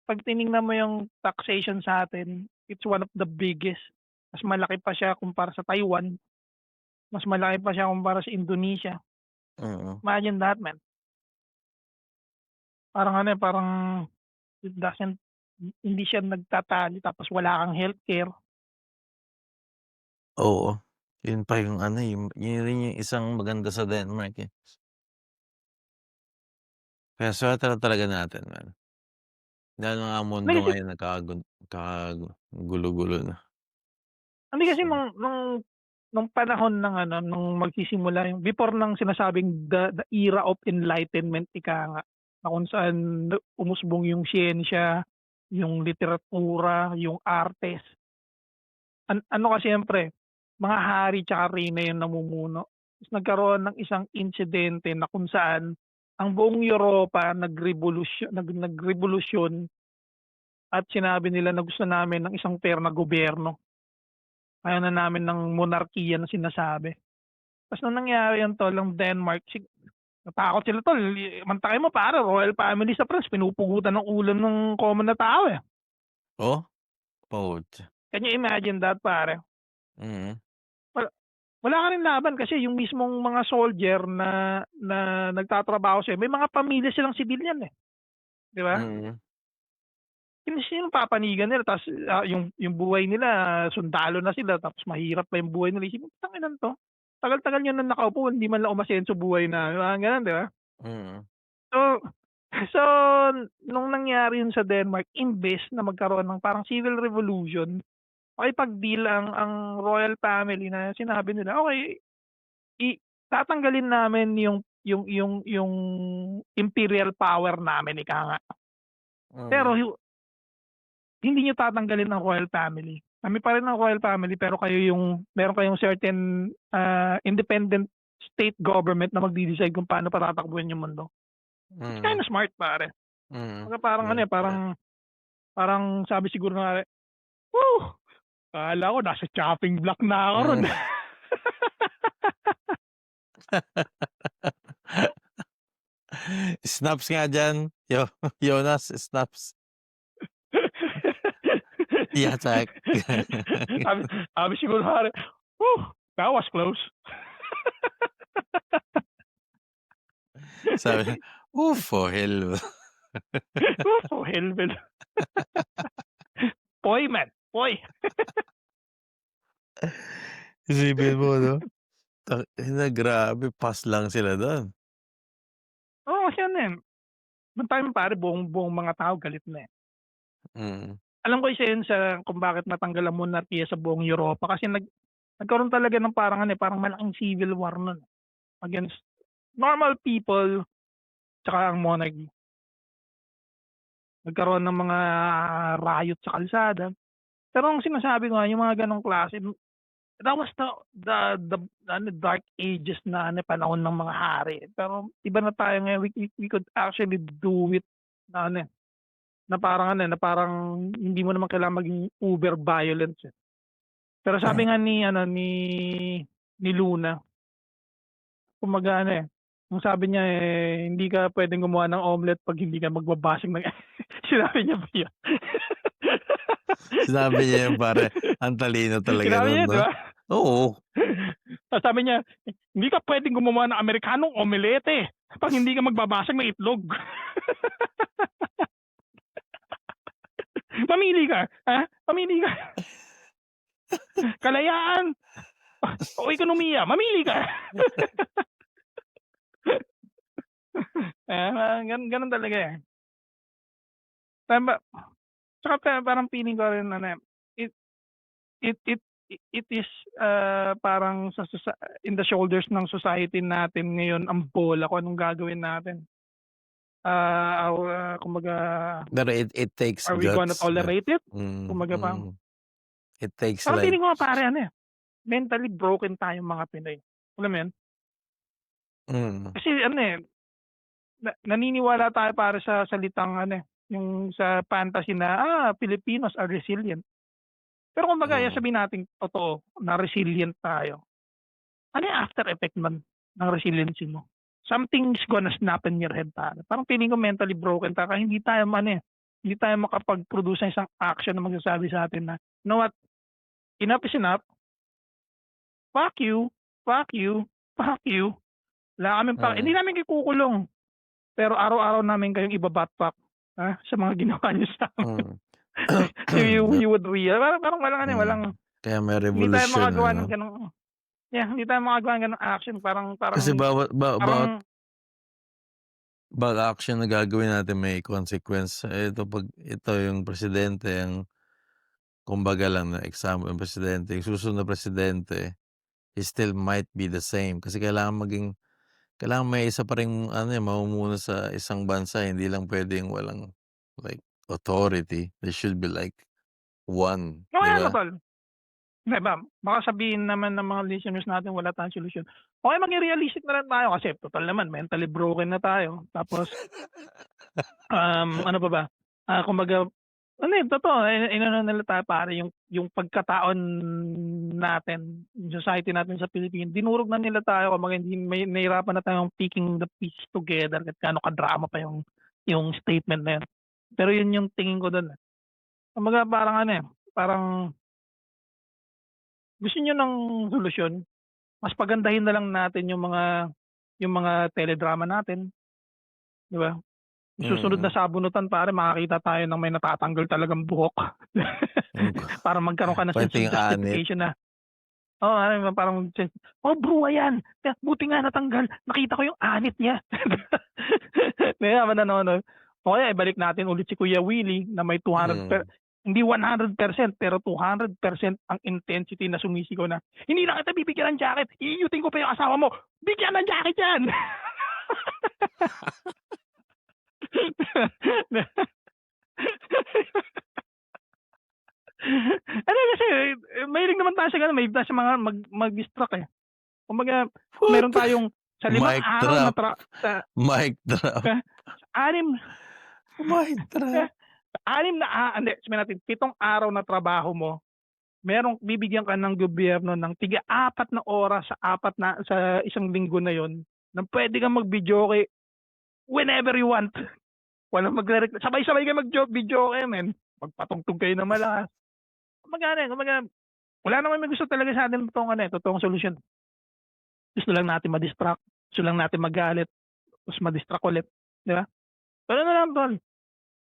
'pag tiningnan mo yung taxation sa atin, it's one of the biggest. Mas malaki pa siya kumpara sa Taiwan, mas malaki pa siya kumpara sa Indonesia. Mm. Imagine that man. Parang ano, eh, parang it doesn't hindi siya nagtatali tapos wala kang healthcare. Oo, yun pa yung ano, yun rin yung isang maganda sa Denmark, eh. Kaya swerte na talaga natin man. Lalo na nga ang Hindi mundo kasi ngayon nagkakagulo-gulo na. hindi kasi So, nung panahon ng ano, nung magsisimula yung before ng sinasabing the era of enlightenment ika nga, na kung saan umusbong yung siyensya, yung literatura, yung artes. Ano kasi siyempre, mga hari tsaka reyna yung namumuno. Ta's nagkaroon ng isang insidente na kung saan ang buong Europa nagrevolusyon at sinabi nila na gusto namin ng isang fair na gobyerno. Ayaw na namin ng monarkiya na sinasabi. Ta's nung nangyari yun tol, ang Denmark natakot sila tol, mantakin mo pare royal family sa France pinupugutan ng ulo ng common na tao, eh. oh, putya. Can you imagine that pare? Mm, Wala wala ka ring laban kasi yung mismong mga soldier na na nagtatrabaho sa'yo may mga pamilya silang sibilyan, eh, 'di ba? mm, Sinong papanigan nila ta's, yung buhay nila sundalo na sila tapos mahirap pa yung buhay nila, isipin mo tanginan 'to, tagal-tagal niyo na nakaupo hindi man lang umasenso buhay namin, parang gano'n, 'di ba? mm, So so nung nangyari yun sa Denmark imbes na magkaroon ng parang civil revolution, makipag-deal ang royal family na sinabi nila, "Okey, tatanggalin namin yung imperial power namin ika nga, pero mm, hindi niyo tatanggalin ang royal family. Kami pa rin ang royal family pero kayo yung meron kayong certain, independent state government na magde-decide kung paano patatakbuhin yung mundo." It's mm, kinda smart pare. mm. Kumbaga parang ano, Yeah, eh, parang parang sabi siguro ng ari, "Woo! Akala ko nasa chopping block na ako mm. ro'n." Snaps nga diyan, Jonas, snaps. Yasak. Sabi sabi siguro pare, "Whew! That was close." Sabi niya, "Oh, for hell." Oh, helmet. Poy man, poy. Isipin mo 'no, tangina grabe pass lang sila dun. Oo, kasi ano, eh, nung time pare buong buong mga tao galit na, eh. Mm, Alam ko isa yun sa kung bakit natanggal ang monarkiya sa buong Europa kasi nagkaroon talaga ng parang ano, eh, parang malaking civil war nun against normal people tsaka ang monarchy. Nagkaroon ng mga riot sa kalsada. Pero ang sinasabi ko nga yung mga gano'ng klase, that was the dark ages na panahon ng mga hari. Pero iba na tayo ngayon, we could actually do it na na parang na parang hindi mo naman kailangan maging uber violent, eh. Pero sabi nga ni Luna, kumbaga ang sabi niya, hindi ka puwedeng gumawa ng omelette 'pag hindi ka magbabashing ng sinabi niya ba 'yun? Sinabi niya yun pare, ang talino talaga Sinabi nun niya, 'di 'no? ba? Oo. Tapos sabi niya, "Hindi ka puwedeng gumawa ng Amerikanong omelete 'pag hindi ka magbabasag ng itlog." Mamili ka, mamili ka. Kalayaan o ekonomiya, mamili ka. Gano'n talaga, eh. Tama, tsaka parang feeling ko rin it it it it is, parang in the shoulders ng society natin ngayon ang bola kung anong gagawin natin. Kumbaga, Pero it takes are we gonna guts. tolerate it? Mm, Kumbaga mm. It takes parang like feeling ko nga pare mentally broken tayong mga Pinoy. Alam mo 'yun? mm, Kasi naniniwala tayo pare sa salitang yung sa fantasy na, Filipinos are resilient. Pero kumbaga mm. sabihin nating totoo na resilient tayo. Ano yung after effect nun ng resiliency mo? Something's gonna snap in your head pare. Parang feeling ko mentally broken tayo kaya hindi tayo hindi tayo makapag-produce ng isang action na magsasabi sa atin na, "You know what? Enough is enough. Fuck you, fuck you, fuck you. Wala kaming hindi Mm. namin kayo kukulong. Pero araw-araw namin kayong iba-backpack, sa mga ginawa niyo sa amin." Mm. You would parang walang walang Kaya may hindi tayo revolusyon makagawa ano? ng gano'ng hindi tayo makagawa ng gano'ng action parang Kasi bawat parang action na gagawin natin may consequence. Ito 'pag ito yung presidente ang kumbaga lang na example yung presidente, yung susunod na presidente, he still might be the same kasi kailangan may isa pa ring mamumuno sa isang bansa, hindi lang puwedeng walang like authority. There should be like one, 'di kaya ba? tol. Hindi ba, baka sabihin naman ng mga listeners natin wala tayong solusyon. Okay maging realistic na lang tayo kasi total naman mentally broken na tayo. Tapos, ano pa ba, kumbaga totoo inano nila tayo pare yung pagkataon natin, yung society natin sa Pilipinas, dinurog na nila tayo kumbaga hindi nahirapan na tayong picking the pieces together kahit gaano ka-drama pa yung statement na yun. Pero yun yung tingin ko dun, eh. Kumbaga parang parang gusto niyo ng solusyon, mas pagandahin na lang natin yung mga teledrama natin, 'di ba? Susunod na Mm. sabunutan pare makakita tayo ng may natatanggal talagang buhok. Hmm, Para magkaroon ka ng sense pati of yung anit. justification na, oo, parang sense, "Oh, bro ayan, buti nga natanggal, nakita ko yung anit niya." 'Di ba habang nanonood. O kaya ibalik natin ulit si Kuya Willie na may 200 Mm. hindi 100% pero 200% ang intensity na sumisigaw na, "Hindi na kita bibigyan ng jacket, iiyutin ko pa yung asawa mo, bigyan ng jacket yan." Kasi mahilig naman tayo sa gano'n, mahilig tayo sa mga mag-distract, eh. Kumbaga meron Puta, tayong sa 5 mic araw na drop, mic drop, sa 6 mic drop. 6 na hindi sabihin natin 7 araw na trabaho mo, bibigyan ka ng gobyerno ng tiga-4 na oras sa isang linggo na yon na puwede kang mag-videoke whenever you want. Walang sabay-sabay kayo videoke men, magpatugtog kayo ng malakas. Kumbaga wala naman may gusto talaga sa atin totoong solusyon. Gusto lang natin ma-distract, gusto lang natin magalit, tapos ma-distract ulit, 'di ba? Gano'n na lang tol.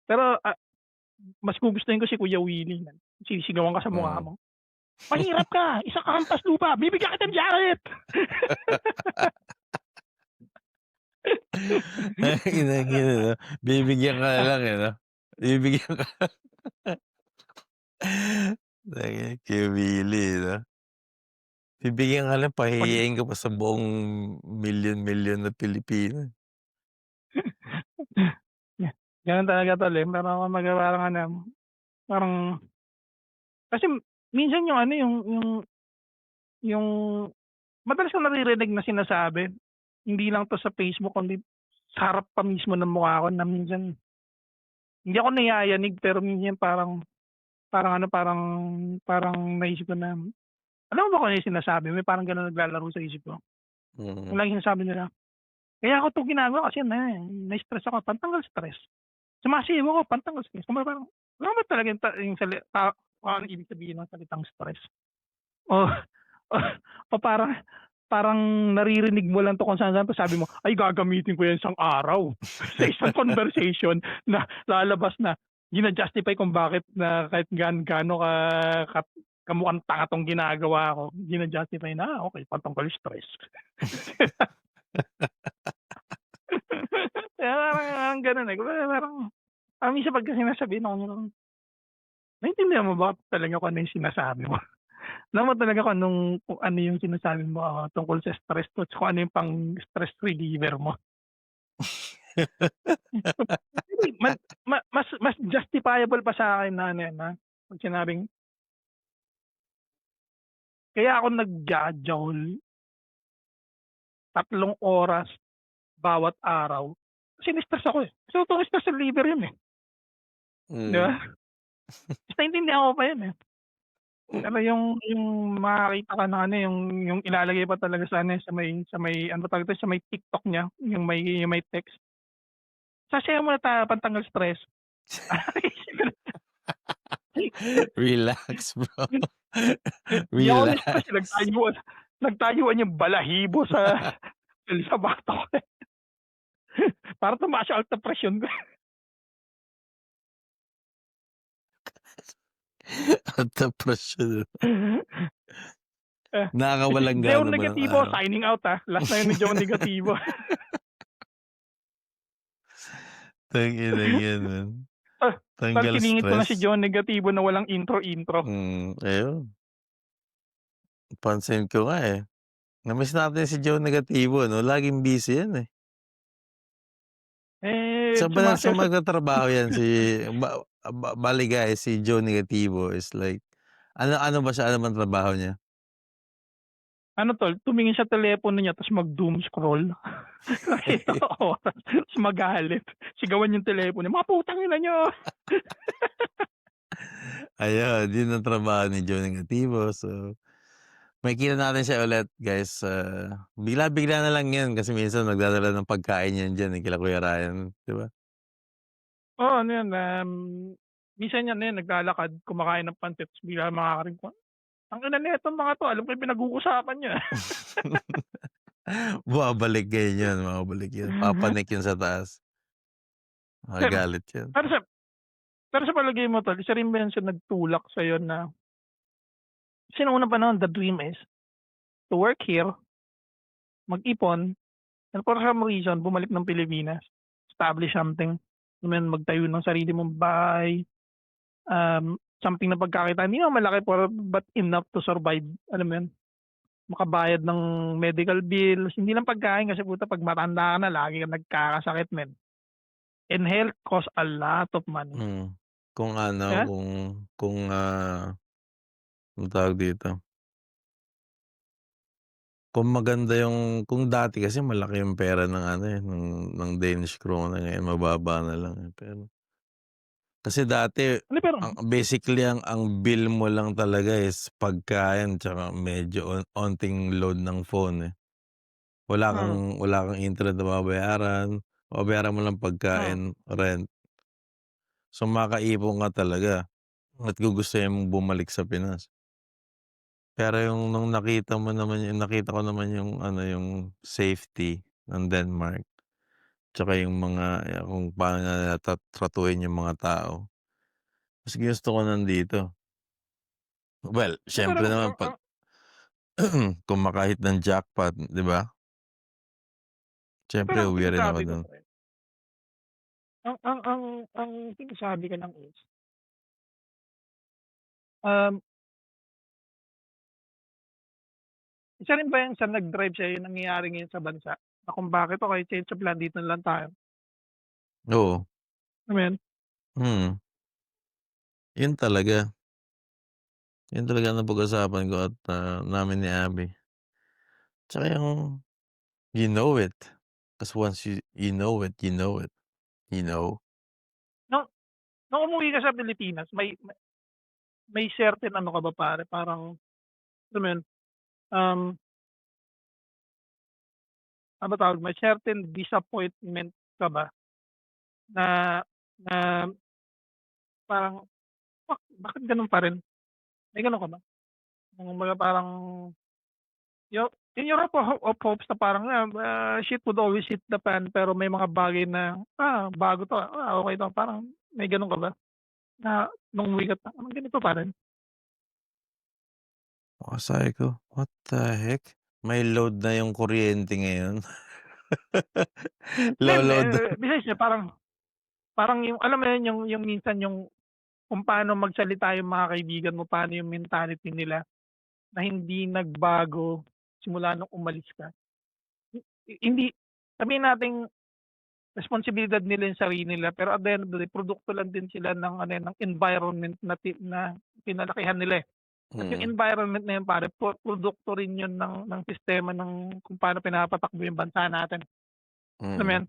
Pero, mas gugustuhin ko si Kuya Willie, sisigawan ka sa mukha Mm. mo. "Mahirap ka, isa ka hampas lupa, bibigyan kita ng jacket." Inang ina 'no, bibigyan ka na lang, no? Bibigyan ka Tangina kay Willie, 'no? bibigyan ka lang, 'Pag pahihiyain ka pa sa buong milyon-milyon na Pilipino. gano'n talaga tol, eh, pero kumbaga parang ano, parang kasi minsan yung ano, yung madalas kong naririnig na sinasabi, hindi lang 'to sa Facebook kundi sa harap pa mismo ng mukha ko na minsan hindi ako nayayanig pero minsan parang parang ano, parang naisip ko na, alam mo ba kung ano yung sinasabi? May parang gano'n naglalaro sa isip ko. Mm, Yung laging sinasabi nila, "Kaya ko 'to ginagawa kasi na-stress ako, pantanggal stress. Sumasayaw ako, pantanggal stress." Kumbaga parang, alam mo ba talaga yung kung anong ibig sabihin ng salitang stress? O o o parang parang naririnig mo lang 'to kung saan-saan tapos sabi mo, "Ay gagamitin ko 'yan isang araw." Sa isang conversation na lalabas na gina-justify kung bakit na kahit gaano ka kamukhang tanga 'tong ginagawa ko, gina-justify na, okey patanggal stress. Kaya parang gano'n, eh, kumbaga parang minsan pagka sinasabihan ako nung, "Naintindihan mo ba talaga kung ano yung sinasabi mo?" Alam mo talaga kung ano yung sinasabi mo, tungkol sa stress ko kung ano yung pang-stress reliever mo. Hindi mas justifiable pa sa'kin na ano, 'pag sinabing kaya ako nagjo-jowl 3 oras bawat araw kasi na-stress ako, eh. So, totoong stress reliever yun, eh, 'di ba? mm. Mas naintindihan ko pa yun, eh. Pero yung makakita ka ng ano, yung ilalagay pa talaga sa ano, sa may ano ba tawag dito, sa may TikTok niya, yung may text. "Sasayaw muna tayo pantanggal stress." Relax bro, Di ako na-stress, eh, relax. nagtayuan yung balahibo sa bato ko, eh. Parang tumaas yung alta presyon ko. At depresyon, Eh, nakakawalang Joe gana ba ng Negatibo araw. signing out, last na yun ni Joe Negatibo. Tangina yan man, Ah, Tol tanggal siningit ko na si stress. Joe Negatibo na walang intro-intro. Ayun, pansin ko nga, eh. Na-miss natin si Joe Negatibo 'no, laging busy yan, eh. Saan Sumasayaw sa magtatrabaho yan si bale guys, si Joe Negativo is like ano ano ba siya, ano bang trabaho niya? ano tol, tumingin sa telepono niya ta's mag-doom scroll. Nakita ko oras ta's magalit, sigawan yung telepono niya, "Mga putang ina niyo!" Ayun, yun ang trabaho ni Joe Negativo. So, makikita natin siya ulit guys, bigla-bigla na lang yan kasi minsan nagdadala ng pagkain yan diyan, eh, kila Kuya Ryan, 'di ba? Oo, ano yun, minsan yan naglalakad, kumakain ng pansit ta's bigla makakarinig ko, "Ang ina nitong mga 'to, alam ko yung pinag-uusapan niyo, ah." Bumabalik ganyan, bumabalik yun, papanik yun sa taas, Pero magagalit yan. pero sa pero sa palagay mo tol, isa rin ba yan sa nagtulak sa'yo na kasi nung unang panahon the dream is to work here, mag-ipon, and for some reason bumalik ng Pilipinas, establish something, alam mo yun, magtayo ng sarili mong bahay, something na pagkakitaan hindi naman malaki but enough to survive, alam mo yun, makabayad ng medical bills, hindi lang pagkain kasi puta 'pag matanda ka na lagi kang nagkakasakit men, and health costs a lot of money, Hmm, kung ano, 'di ba? kung, anong tawag dito? Kung maganda yung kung dati kasi malaki yung pera ng ano, eh, ng Danish krone, ngayon mababa na lang, eh, pero kasi dati Hindi pero basically ang bill mo lang talaga is pagkain tsaka medyo onting load ng phone, eh. mm, Wala kang internet na babayaran, babayaran mo lang mm. pagkain, rent. So, makakaipon ka talaga at gugustuhin mong bumalik sa Pinas. Pero yung nung nakita ko naman yung ano, yung safety ng Denmark. Tsaka yung mga kung paano nila tratuhin yung mga tao, mas ginusto ko nandito. Well, Hindi pero siyempre naman 'pag kumakahit ng jackpot, 'di ba? Siyempre ang uwi rin ako sinasabi ko dun. pre, ang sinasabi ko lang is, um, Isa rin ba 'yan sa nag-drive sa'yo yung nangyayari ngayon sa bansa, na kung bakit, okey change of plan dito na lang tayo, Oo, alam mo yun? mm. Yun talaga, yun talaga ang napag-usapan ko at, namin ni Abby. Tsaka yung you know it, 'tas once you know it, you know it, you know? Nung nung umuwi ka sa Pilipinas may certain ano ka ba pare, parang alam mo yun, um, ano ba tawag, may certain disappointment ka ba na na parang, bakit gano'n pa rin? May gano'n ka ba? Yung kumbaga parang yu in your of hopes na parang, shit would always hit the fan pero may mga bagay na, bago 'to, okey 'to, parang may gano'n ka ba? Na nung umuwi ka parang ganito pa rin? Sabi ko, "What the heck? May load na yung kuryente ngayon." Hindi, Low-load na. besides niya parang parang yung alam mo yun yung minsan yung kung paano magsalita yung mga kaibigan mo, paano yung mentality nila na hindi nagbago simula nung umalis ka. Hindi sabihin nating responsibilidad nila yung sarili nila, pero at the end of the day produkto lang din sila ng ano, eh, ng environment na pinalakihan nila, eh. At yung Mm, environment na yun pare produkto rin yun ng sistema ng kung paano pinapatakbo yung bansa natin. Alam mo mm. yun?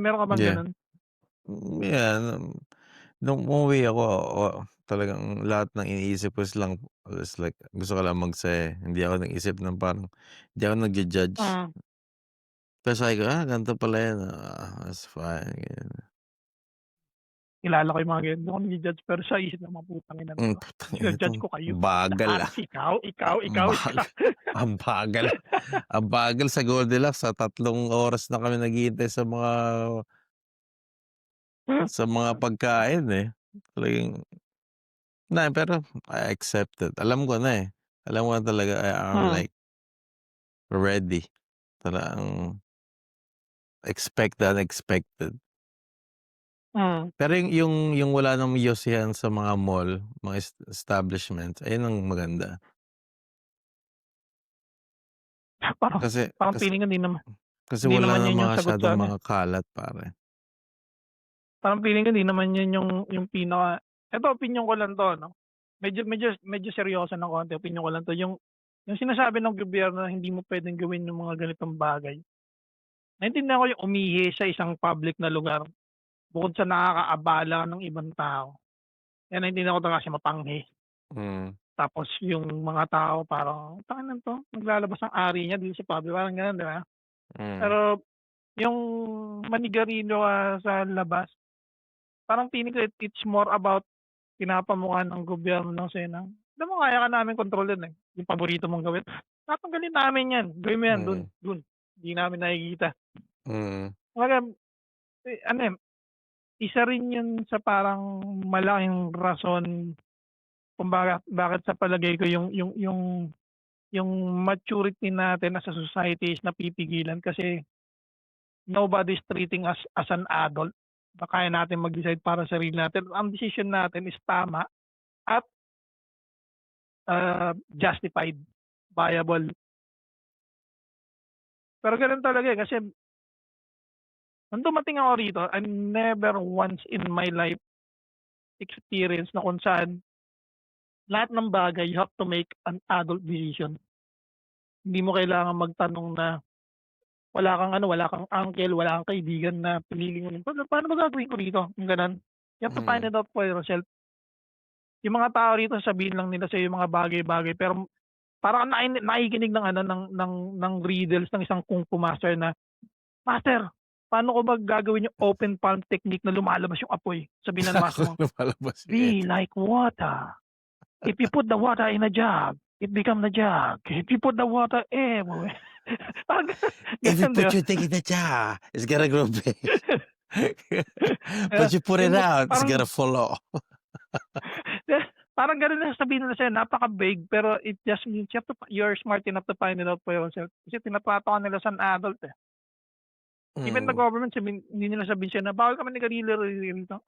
Meron ka bang Yeah, gano'n? yeah, nung umuwi ako, talagang lahat ng iniisip ko is like gusto ko lang magsaya, hindi ako nag-isip ng parang hindi ako nagju-judge. Mm. Pero sabi ko, ganito pala yan, that's fine, ganyan. Kilala ko yung mga ganyan, di ako nagi-judge pero sa isip ko mga putang ina nito, Putang ina jina-judge 'to, ko kayo, bagal, lahat, ikaw, ikaw, ang ikaw, bag ikaw. ang bagal, ang bagal sa Goldilocks, 3 oras na kami naghihintay sa mga pagkain, eh. Talagang pero I accept it. Alam ko na, eh. Alam ko na talaga I'm Mm, like ready. Talagang expect the unexpected. mm. Pero yung wala ng yosihan sa mga mall, mga establishments, ayun ang maganda. Parang Kasi parang kasi feeling ko kasi hindi wala naman ng yun yung mga sagot sa masyadong ano, eh, mga kalat pare. parang feeling ko hindi naman yun yung pinaka eto opinyon ko lang 'to 'no, medyo seryoso ng konti, opinyon ko lang 'to, yung sinasabi ng gobyerno na hindi mo puwedeng gawin yung mga ganitong bagay, naintindihan ko yung umihi sa isang public na lugar, bukod sa nakakaabala ng ibang tao, yan naintindihan ko talaga kasi mapanghi. Mm, Tapos yung mga tao parang, "Tangina nito, naglalabas ng ari niya dito sa public," parang gano'n, 'di ba? mm, Pero yung manigarilyo ka sa labas, parang feeling ko it's more about pinapamukha ng gobyerno ng SENA, "Alam mo kaya ka naming kontrolin, eh, yung paborito mong gawin, tatanggalin namin 'yan, gawin mo 'yan dun, mm, dun, hindi namin nakikita." mm, Kumbaga, ano, eh, isa rin yun sa parang malaking rason kung bakit sa palagay ko yung maturity natin as a society is napipigilan kasi nobody's treating us as an adult na kaya natin mag-decide para sa sarili natin. Ang decision natin is tama at, justified, viable. Pero gano'n talaga, eh, kasi nung dumating ako rito, I never once in my life experience na kung saan lahat ng bagay you have to make an adult decision. Hindi mo kailangan magtanong na wala kang uncle, wala kang kaibigan na pililing mo, "Paano ba gagawin ko rito?" Yung gano'n. You have to find mm, it out for yourself. Yung mga tao rito sasabihin lang nila sa'yo yung mga bagay-bagay pero parang kang nakikinig ng ano, ng riddles ng isang kung fu master na, "Master, paano ko ba gagawin yung open palm technique na lumalabas yung apoy?" Sabihin ng master mo, lumalabas yung "Be like water. If you put the water in a jug, it become the jug. If you put the water everywhere." Parang If you gano'n, 'di put ba? your thing in the jar, it's gonna grow big. But you put it Yung out, it's parang gonna fall off. parang gano'n na sasabihin nila sa'yo, napaka-vague pero it just means you're smart enough to find it out for yourself. Kasi tinatrato ka nila as an adult, eh. Even the Mm, government hindi nila sabihin sa'yo na bawal ka manigarilyo rito.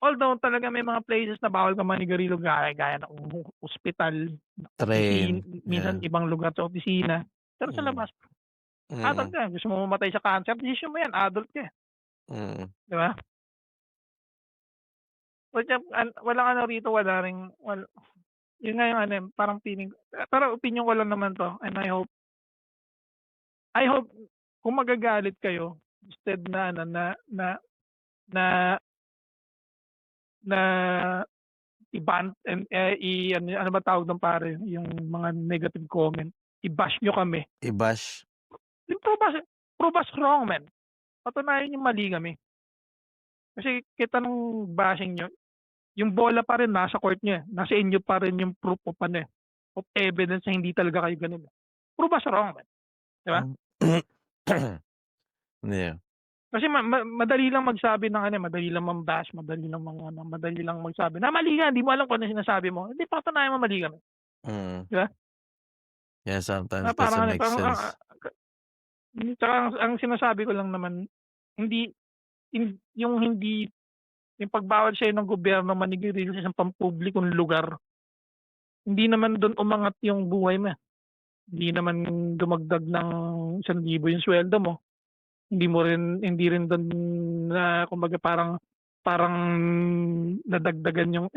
although talaga may mga places na bawal kang manigarilyo gaya ng ospital, Train, minsan yeah. ibang lugar sa opisina. Pero sa Mm, labas, adult mm, ka, gusto mo mamatay sa cancer, desisyon mo 'yan, adult ka, eh, mm. 'di ba? Walang ano rito, wala ring yun nga yung ano, eh, parang feeling ko pero opinyon ko lang naman 'to, and I hope kung magagalit kayo instead na ano na na and ano ba tawag dun pare, yung mga negative comment, i-bash niyo kami. I-bash, Yung prove us wrong man. Patunayan niyong mali kami. Kasi kita nung bashing niyo, yung bola pa rin nasa court niyo, eh. Nasa inyo pa rin yung proof of ano, eh, of evidence na hindi talaga kayo gano'n, eh. Prove us wrong man, 'di ba? hmm. Yeah, Kasi madali lang magsabi ng ano, eh, madali lang mam-bash, madali lang magsabi na mali ka, hindi mo alam kung ano sinasabi mo. Hindi, patunayan mo mali kami, mm. 'di ba? Yeah, Na sometimes parang doesn't ano, make parang sense. tsaka ang sinasabi ko lang naman, hindi hindi yung pagbawal sa'yo ng gobyerno manigarilyo sa isang pampublikong lugar, hindi naman dun umangat yung buhay mo, eh. Hindi naman dumagdag ng 1,000 yung sweldo mo. Hindi rin dun na kumbaga parang parang nadagdagan yung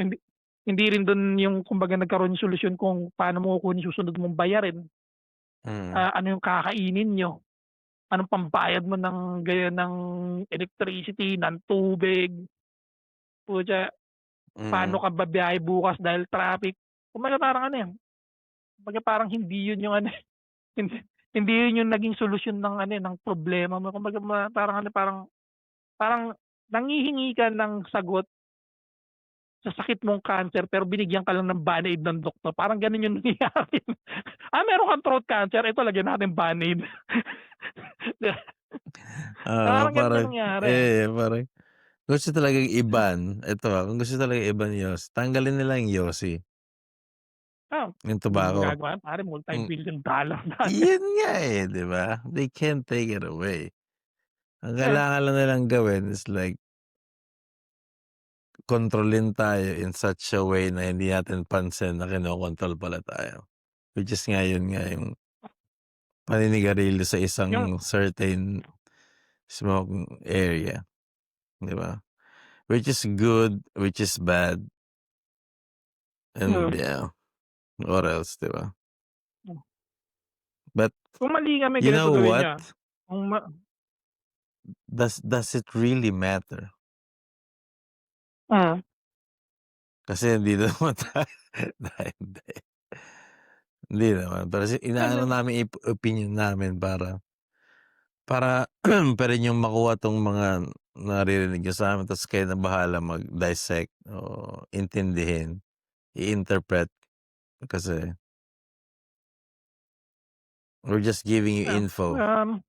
hindi rin dun yung kumbaga nagkaroon yung solusyon kung paano mo kukunin susunod mong bayarin, Mm, ano yung kakainin niyo, anong pambayad mo ng electricity, ng tubig, putya, paano mm, ka babiyahe bukas dahil traffic. Kumbaga parang ano, eh, kumbaga parang hindi yun yung ano, hindi hindi yun yung naging solusyon ng ano, eh, ng problema mo. Kumbaga parang ano, parang nanghihingi ka ng sagot sa sakit mong cancer pero binigyan ka lang ng Band-Aid ng doktor. Parang gano'n yung nangyayari. Meron kang throat cancer, ito lagyan natin Band-Aid. oo, Parang gano'n yung parang nangyari. parang gusto talagang i-ban, eto, kung gusto talagang i-ban yos tanggalin nila yung yosi, Ah, yung hindi mo tobacco. magagawa pare, Hmm, multi-billion dollar na ano, eh. yun nga, eh, 'di ba? They can't take it away. Ang Eh, kailangan lang nilang gawin is like kontrolin tayo in such a way na hindi natin pansin na kinokontrol pala tayo. Which is nga yun nga yung paninigarilyo sa yung isang certain smoking area, 'di ba? Which is good, which is bad, and hmm, yeah, what else, 'di ba? But kung mali kami you ganito know gawin what? niyo, kung Does it really matter? mm, Kasi hindi naman tayo hindi. Hindi naman, pero inaano ano, namin opinyon namin para pa rin yung makuha 'tong mga naririnig niyo sa'min ta's kayo na bahala mag-dissect o intindihin, i-interpret kasi we're just giving you info, um,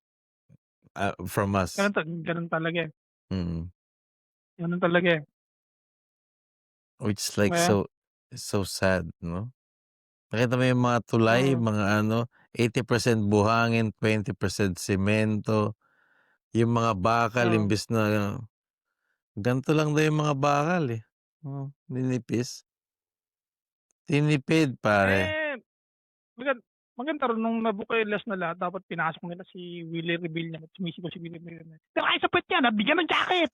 from us. gano'n talaga, eh, Mm. gano'n talaga, eh, Which is like eh, so sad 'no? Nakita mo yung mga tulay, mm, mga ano, 80% buhangin, 20% semento, yung mga bakal mm. imbes na ganito lang daw yung mga bakal, eh, ninipis. Tinipid pare. Eh, maganda rin nung nabukelas na lahat dapat pinasok nila si Willie Revillame at sumisigaw si Willie Revillame, "Tirahin sa puwet niyan at bigyan ng jacket!"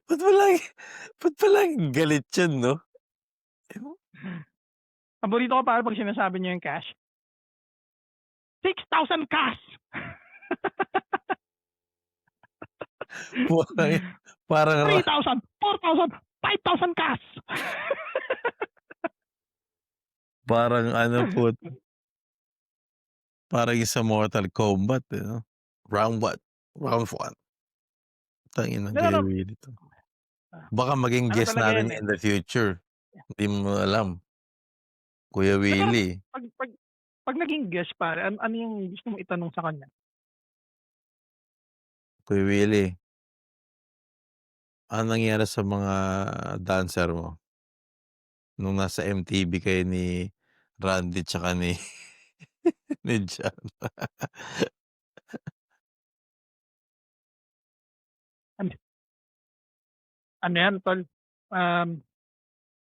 Ba't palagi ba't palaging galit yun 'no? Paborito ko pare 'pag sinasabi niya yung cash, 6,000 cash! Parang parang 3,000, 4,000, 5,000 cash! parang ano parang yung sa Mortal Kombat, eh, 'no? Round what? Round one. Tangina Pero Kuya Willie 'to. Baka maging ano guest talaga natin yan, eh, in the future, hindi mo alam, Kuya hindi pero Willie. 'pag naging guest pare, ano yung gusto mong itanong sa kanya? Kuya Willie, anong nangyari sa mga dancer mo nung nasa MTV kayo ni Randy tsaka ni ni John? ano yan tol, um,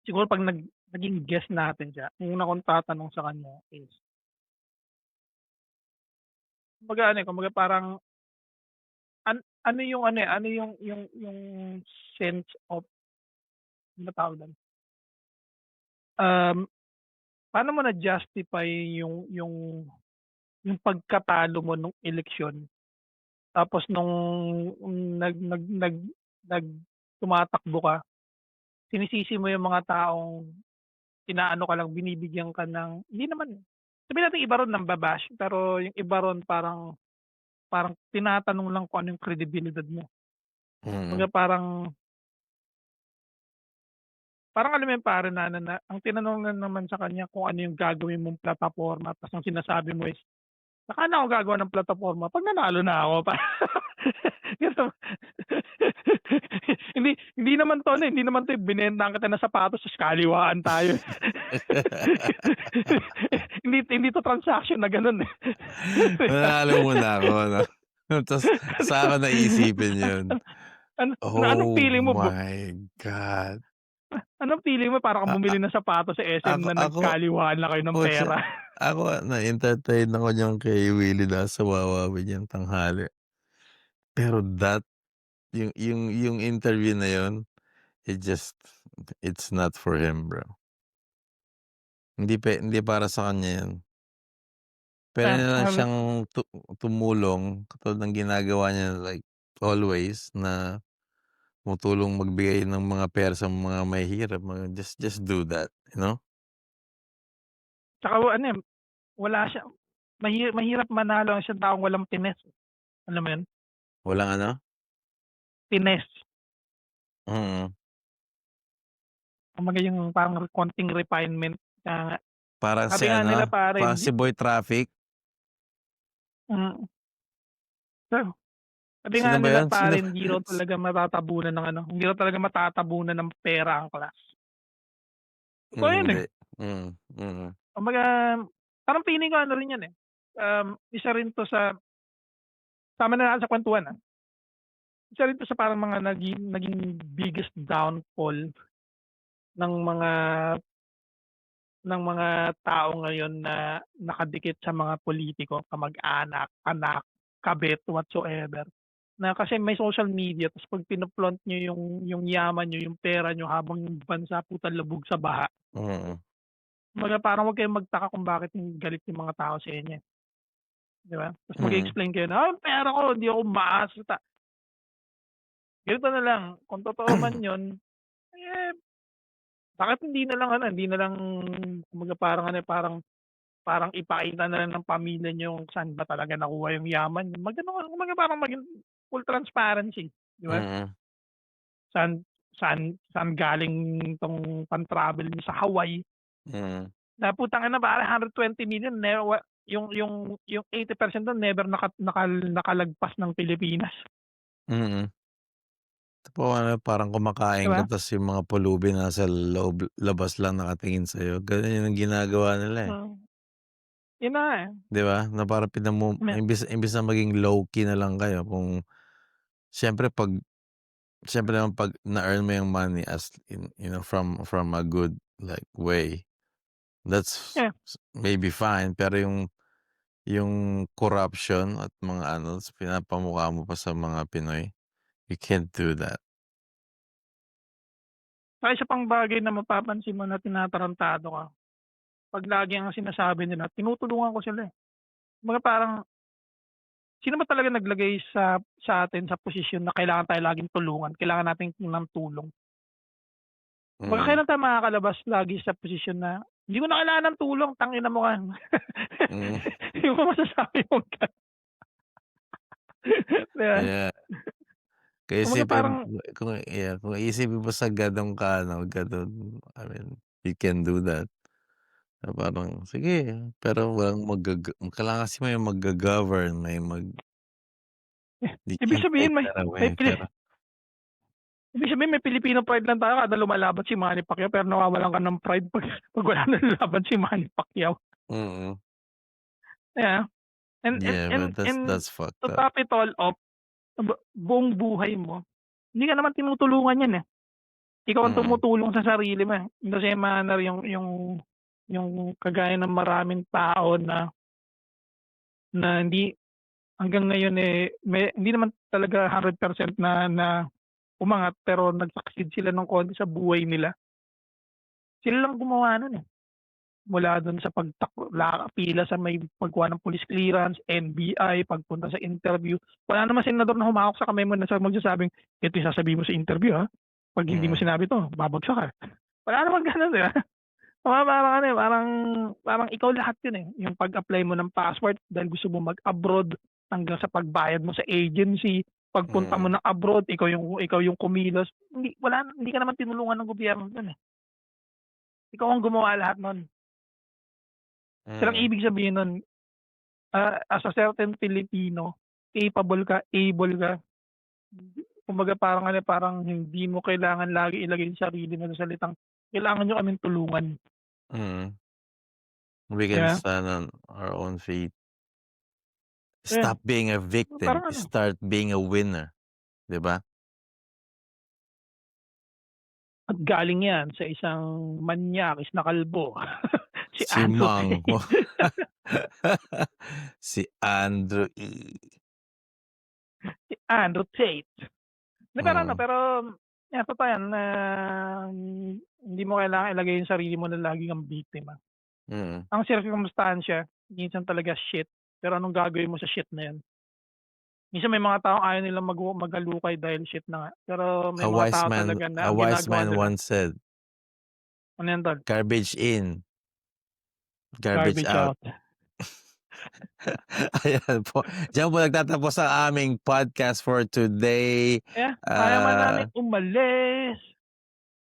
siguro 'pag naging guest natin siya, yung una kong tatanong sa kanya is kumbaga ano, kumbaga parang ano yung ano, ano yung sense of ano ba tawag dun? Um, Paano mo na-justify yung pagkatalo mo nung eleksyon tapos nung nag tumatakbo ka, sinisisi mo yung mga taong inaano ka lang, binibigyan ka ng hindi naman sabihin natin iba ron namba-bash, pero yung iba ron parang parang tinatanong lang kung ano yung kredibilidad mo. Mm. Kumbaga parang parang alam mo yun pare na ang tinanong lang naman sa kanya kung ano yung gagawin mong plataporma ta's ang sinasabi mo is, "Saka na ako gagawa ng plataporma 'pag nanalo na ako." Gano'n. Hindi naman 'to ano, hindi naman 'to binentahan kita ng sapatos ta's kaliwaan tayo. Hindi 'to transaction na gano'n, eh. 'Di ba? Nanalo muna ako 'no? Tas saka ko naisipin yun. Anong Oh feeling mo my God. anong feeling mo para kang A a bumili ng sapatos sa SM ako na ako nagkaliwaan na kayo ng Kotse pera? ako na-entertain ako niyan kay Willie nasa Wawawi niyang tanghali. Pero yung interview na yun, it just it's not for him, bro. Hindi para sa kanya yun. Puwede Ah, na lang siyang tumulong katulad ng ginagawa niya like always na tumutulong magbigay ng mga pera sa mga mahihirap, just do that, you know? tsaka ano, eh, wala siya mahirap manalo ang isang taong walang finesse, alam mo yun? Walang ano? Finesse. Mm. Kumbaga yung parang konting refinement kaya nga Parang si sabi nga nila ano, pare parang si Boy Traffic. mm, so sabi nga Sino ba nila yun? pare hindi raw talaga matatabunan ng ano, hindi raw talaga matatabunan ng pera ang class. Totoo yun, eh. Hindi. Mm. Kumbaga parang feeling ko ano rin yan, eh, isa rin 'to sa tama na natin sa kuwentuhan, isa rin 'to sa parang mga naging biggest downfall ng mga tao ngayon na nakadikit sa mga politiko, kamag-anak, anak, kabit, whatsoever. Na kasi may social media ta's 'pag pino-flaunt niyo yung yaman niyo, yung pera niyo habang yung bansa putang lubog sa baha, Mm. kumbaga parang huwag kayong magtaka kung bakit galit yung mga tao sa inyo, 'di ba? Ta's Mm. mag-e-explain kayo na, "Ah, pera ko hindi ako umaasa." Ganito na lang, kung totoo man yun, eh, bakit hindi na lang kumbaga parang ano, parang ipakita na lang ng pamilya niyo kung saan ba talaga nakuha yung yaman niyo. Mag-ano kumbaga parang maging full transparency, 'di ba? Mm. Saan saan galing 'tong pan-travel niyo sa Hawaii Mm. na putang ina pare 120 million yung 80% dun never nakalagpas ng Pilipinas, Mm. Oo, ano, parang 'di kumakain ka ba? ta's yung mga pulubi nasa labas lang nakatingin sa'yo, gano'n yung ginagawa nila, eh, Hmm, yun na nga, eh. 'di ba? Na parang Me imbes na maging low-key na lang kayo kung siyempre 'pag siyempre naman 'pag na-earn mo yung money as in from a good, like, way, that's yeah, maybe fine, pero yung corruption at mga ano ta's pinapamukha mo pa sa mga Pinoy, you can't do that. saka isa pang bagay na mapapansin mo na tinatarantado ka, 'pag lagi ang sinasabi nila tinutulungan ko sila, eh. Kumbaga parang sino ba talaga naglagay sa atin sa posisyon na kailangan tayo laging tulungan, kailangan natin ng tulong? Kumbaga Mm. kailan tayo makakalabas lagi sa posisyon na, "Hindi ko na kailangan ng tulong, tangina mo ka." Mm. Yung mga masasabi mong gano'n, 'di ba? Yeah. Kung Kumbaga isipin parang kung iisipin mo sa gano'ng gano'n, I mean, you can do that. Na parang sige, pero walang kailangan kasi may maggo-govern, they ibig can't take sabihin that may away, Pili ibig sabihin may Filipino pride lang tayo kada lumalaban si Manny Pacquiao pero nawawalan ka ng pride 'pag wala na lalaban si Manny Pacquiao, mm. 'di ba? And and Yeah, and but and that's fucked to up. top it all off, buong buhay mo, hindi ka naman tinutulungan niyan, eh. Ikaw ang Mm. tumutulong sa sarili mo, eh. In the same manner yung kagaya ng maraming tao na hindi hanggang ngayon, eh, hindi naman talaga 100% na umangat pero nag-succeed sila ng konti sa buhay nila. Sila lang gumawa nun, eh. Mula dun sa pila sa may pagkuha ng police clearance, NBI, pagpunta sa interview. Wala namang senador na humahawak sa kamay mo na magsasabing, "Ito yung sasabihin mo sa interview, ha. 'Pag hindi mo Mm. sinabi 'to, babagsak ka." Wala namang gano'n, 'di ba? Parang ano, eh, parang ikaw lahat yun, eh. Yung pag-apply mo ng passport dahil gusto mo mag-abroad, hanggang sa pagbayad mo sa agency, pagpunta mo Mm. ng abroad, ikaw yung kumilos. Hindi ka naman tinulungan ng gobyerno dun, eh. Ikaw ang gumawa lahat nun. Pero ang Mm. ibig sabihin nun, as a certain Filipino, capable ka, able ka. Kumbaga parang ano, parang hindi mo kailangan lagi ilagay yung sarili mo sa salitang, "Kailangan niyo kaming tulungan." Mm. We 'Di can ba? stand on our own feet. Ayan, Stop being a victim, parang ano, start being a winner, 'di ba? at galing 'yan sa isang manyakis na kalbo, si Si Andrew Mango. Tate. Si Andrew E. Si Andrew Tate. Pero ano, Mm. pero yan totoo yan na hindi mo kailangan ilagay yung sarili mo na lagi kang biktima. Mm. Ang sirkumstansya minsan talaga shit, pero anong gagawin mo sa shit na yun? Minsan may mga taong ayaw nilang maghalukay dahil shit na nga, pero may mga tao talaga na A ang wise ginagawa man nila, once said, ano yan tol, "Garbage in, garbage garbage out." out. Ayan po. Diyan po nagtatapos ang aming podcast for today. Yeah, ayaw man Ah, namin umalis,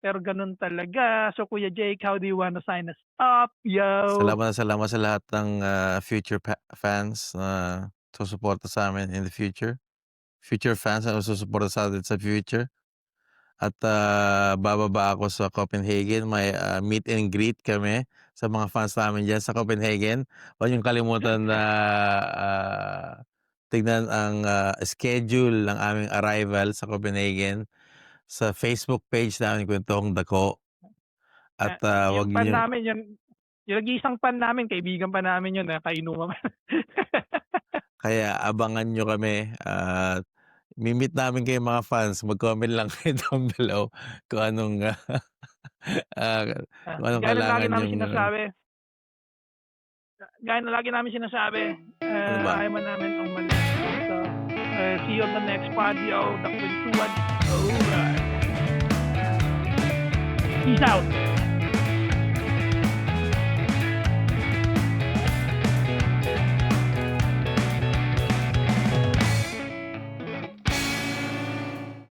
pero ganun talaga. So Kuya Jake, how do you wanna sign us up, yo? salamat sa lahat ng, future fans na susuporta sa'min in the future. Future fans na susuporta sa'tin sa future. At, bababa ako sa Copenhagen, may, meet and greet kami sa mga fans namin diyan sa Copenhagen. Huwag niyong kalimutan na, tignan ang, schedule ng aming arrival sa Copenhagen sa Facebook page namin, Kuwentong Dako. At, Yung huwag pan niyo namin yung nag-iisang pan namin kaibigan pa namin yun, kainuman. kaya abangan niyo kami at mi-meet namin kayong mga fans. Mag-comment lang kayo down below kung anong, ah, kung anong Gaya ng lagi kailangan namin niyong ano. sinasabi, gaya ng lagi namin sinasabi, Ano ba? ayaw man namin umalis. So, see you on the next pod, yo. The Kwentuhan. Alright. Peace out.